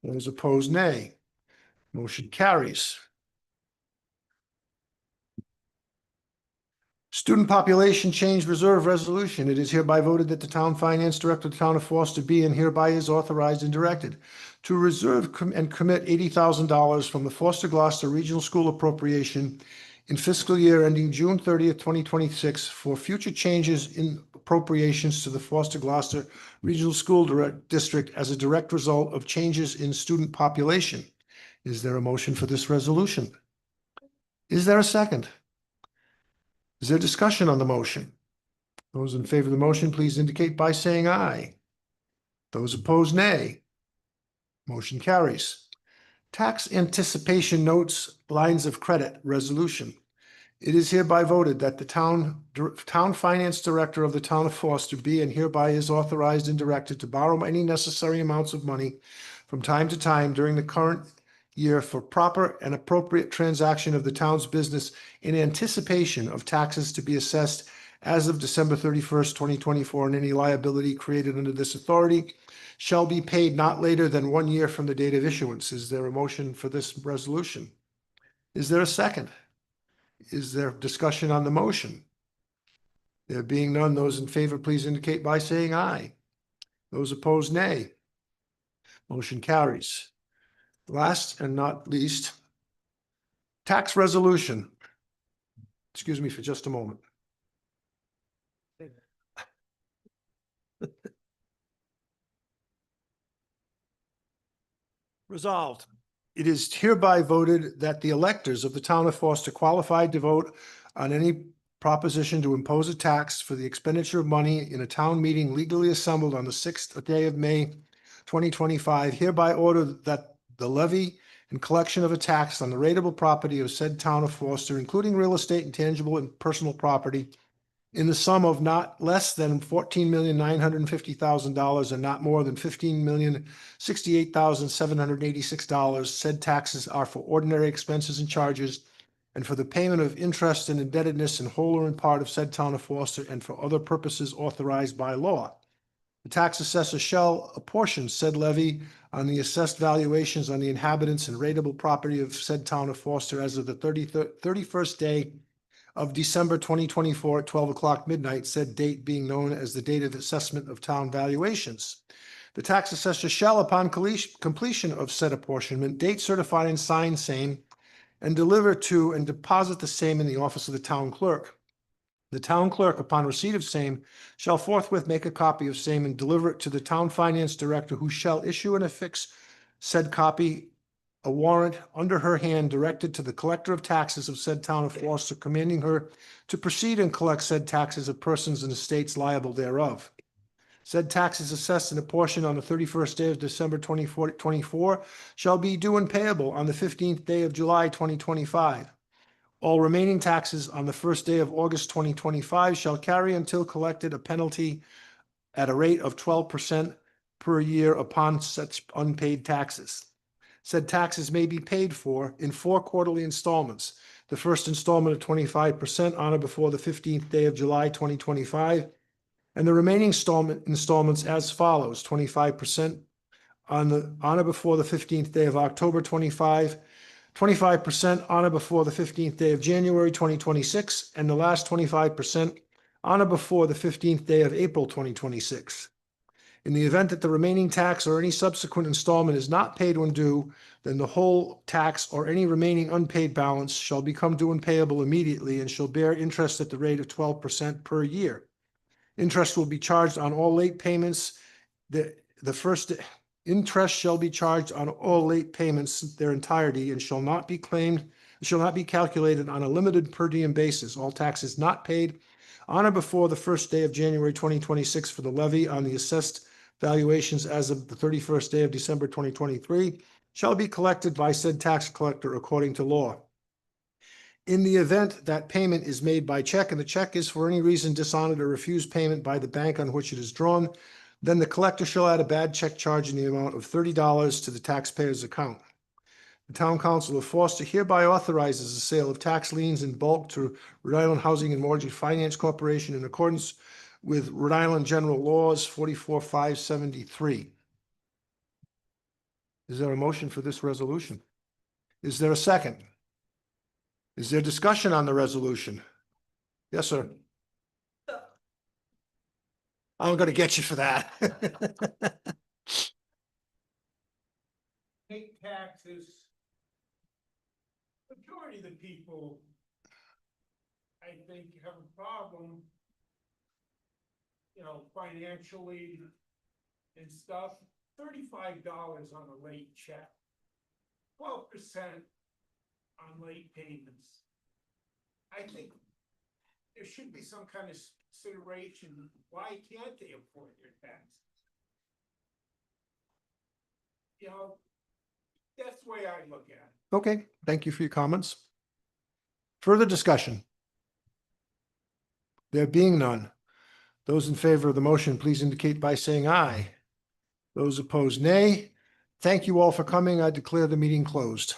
Those opposed, nay. Motion carries. Student population change reserve resolution. It is hereby voted that the town finance director of the town of Foster be and hereby is authorized and directed to reserve and commit $80,000 from the Foster Gloucester Regional School appropriation in fiscal year ending June 30th, 2026 for future changes in appropriations to the Foster Gloucester Regional School District as a direct result of changes in student population. Is there a motion for this resolution? Is there a second? Is there discussion on the motion? Those in favor of the motion, please indicate by saying aye. Those opposed, nay. Motion carries. Tax anticipation notes, lines of credit resolution. It is hereby voted that the town finance director of the town of Foster be and hereby is authorized and directed to borrow any necessary amounts of money from time to time during the current year for proper and appropriate transaction of the town's business in anticipation of taxes to be assessed as of December 31st, 2024, and any liability created under this authority shall be paid not later than 1 year from the date of issuance. Is there a motion for this resolution? Is there a second? Is there discussion on the motion? There being none, those in favor, please indicate by saying aye. Those opposed, nay. Motion carries. Last and not least, tax resolution. Excuse me for just a moment. Resolved. It is hereby voted that the electors of the town of Foster qualified to vote on any proposition to impose a tax for the expenditure of money in a town meeting legally assembled on the 6th day of May, 2025, hereby order that the levy and collection of a tax on the rateable property of said town of Foster, including real estate and tangible and personal property, in the sum of not less than $14,950,000 and not more than $15,068,786. Said taxes are for ordinary expenses and charges and for the payment of interest and indebtedness in whole or in part of said town of Foster and for other purposes authorized by law. The tax assessor shall apportion said levy on the assessed valuations on the inhabitants and rateable property of said town of Foster as of the 31st day of December 2024 at 12 o'clock midnight, said date being known as the date of assessment of town valuations. The tax assessor shall, upon completion of said apportionment, date, certify, and sign same, and deliver to and deposit the same in the office of the town clerk. The town clerk, upon receipt of same, shall forthwith make a copy of same and deliver it to the town finance director, who shall issue and affix said copy, a warrant under her hand directed to the collector of taxes of said town of Foster, commanding her to proceed and collect said taxes of persons and estates liable thereof. Said taxes assessed and apportioned on the 31st day of December 2024 shall be due and payable on the 15th day of July 2025. All remaining taxes on the first day of August 2025 shall carry until collected a penalty at a rate of 12% per year upon such unpaid taxes. Said taxes may be paid for in 4 quarterly installments. The first installment of 25% on or before the 15th day of July 2025, and the remaining installments as follows: 25% on or before the 15th day of October 25, 25% on or before the 15th day of January 2026, and the last 25% on or before the 15th day of April 2026. In the event that the remaining tax or any subsequent installment is not paid when due, then the whole tax or any remaining unpaid balance shall become due and payable immediately and shall bear interest at the rate of 12% per year. Interest will be charged on all late payments. Interest shall be charged on all late payments their entirety and shall not be calculated on a limited per diem basis. All taxes not paid on or before the first day of January 2026 for the levy on the assessed valuations as of the 31st day of December 2023 shall be collected by said tax collector according to law. In the event that payment is made by check and the check is for any reason dishonored or refused payment by the bank on which it is drawn, then the collector shall add a bad check charge in the amount of $30 to the taxpayer's account. The Town Council of Foster hereby authorizes the sale of tax liens in bulk to Rhode Island Housing and Mortgage Finance Corporation in accordance with Rhode Island General Laws 44-573. Is there a motion for this resolution? Is there a second? Is there discussion on the resolution? Yes, sir. I'm going to get you for that. Pay taxes. Majority of the people, I think, have a problem, financially and stuff. $35 on a late check, 12% on late payments. I think there should be some kind of consideration. Why can't they afford their taxes? That's the way I look at it. Okay, thank you for your comments. Further discussion? There being none, those in favor of the motion, please indicate by saying aye. Those opposed, nay. Thank you all for coming. I declare the meeting closed.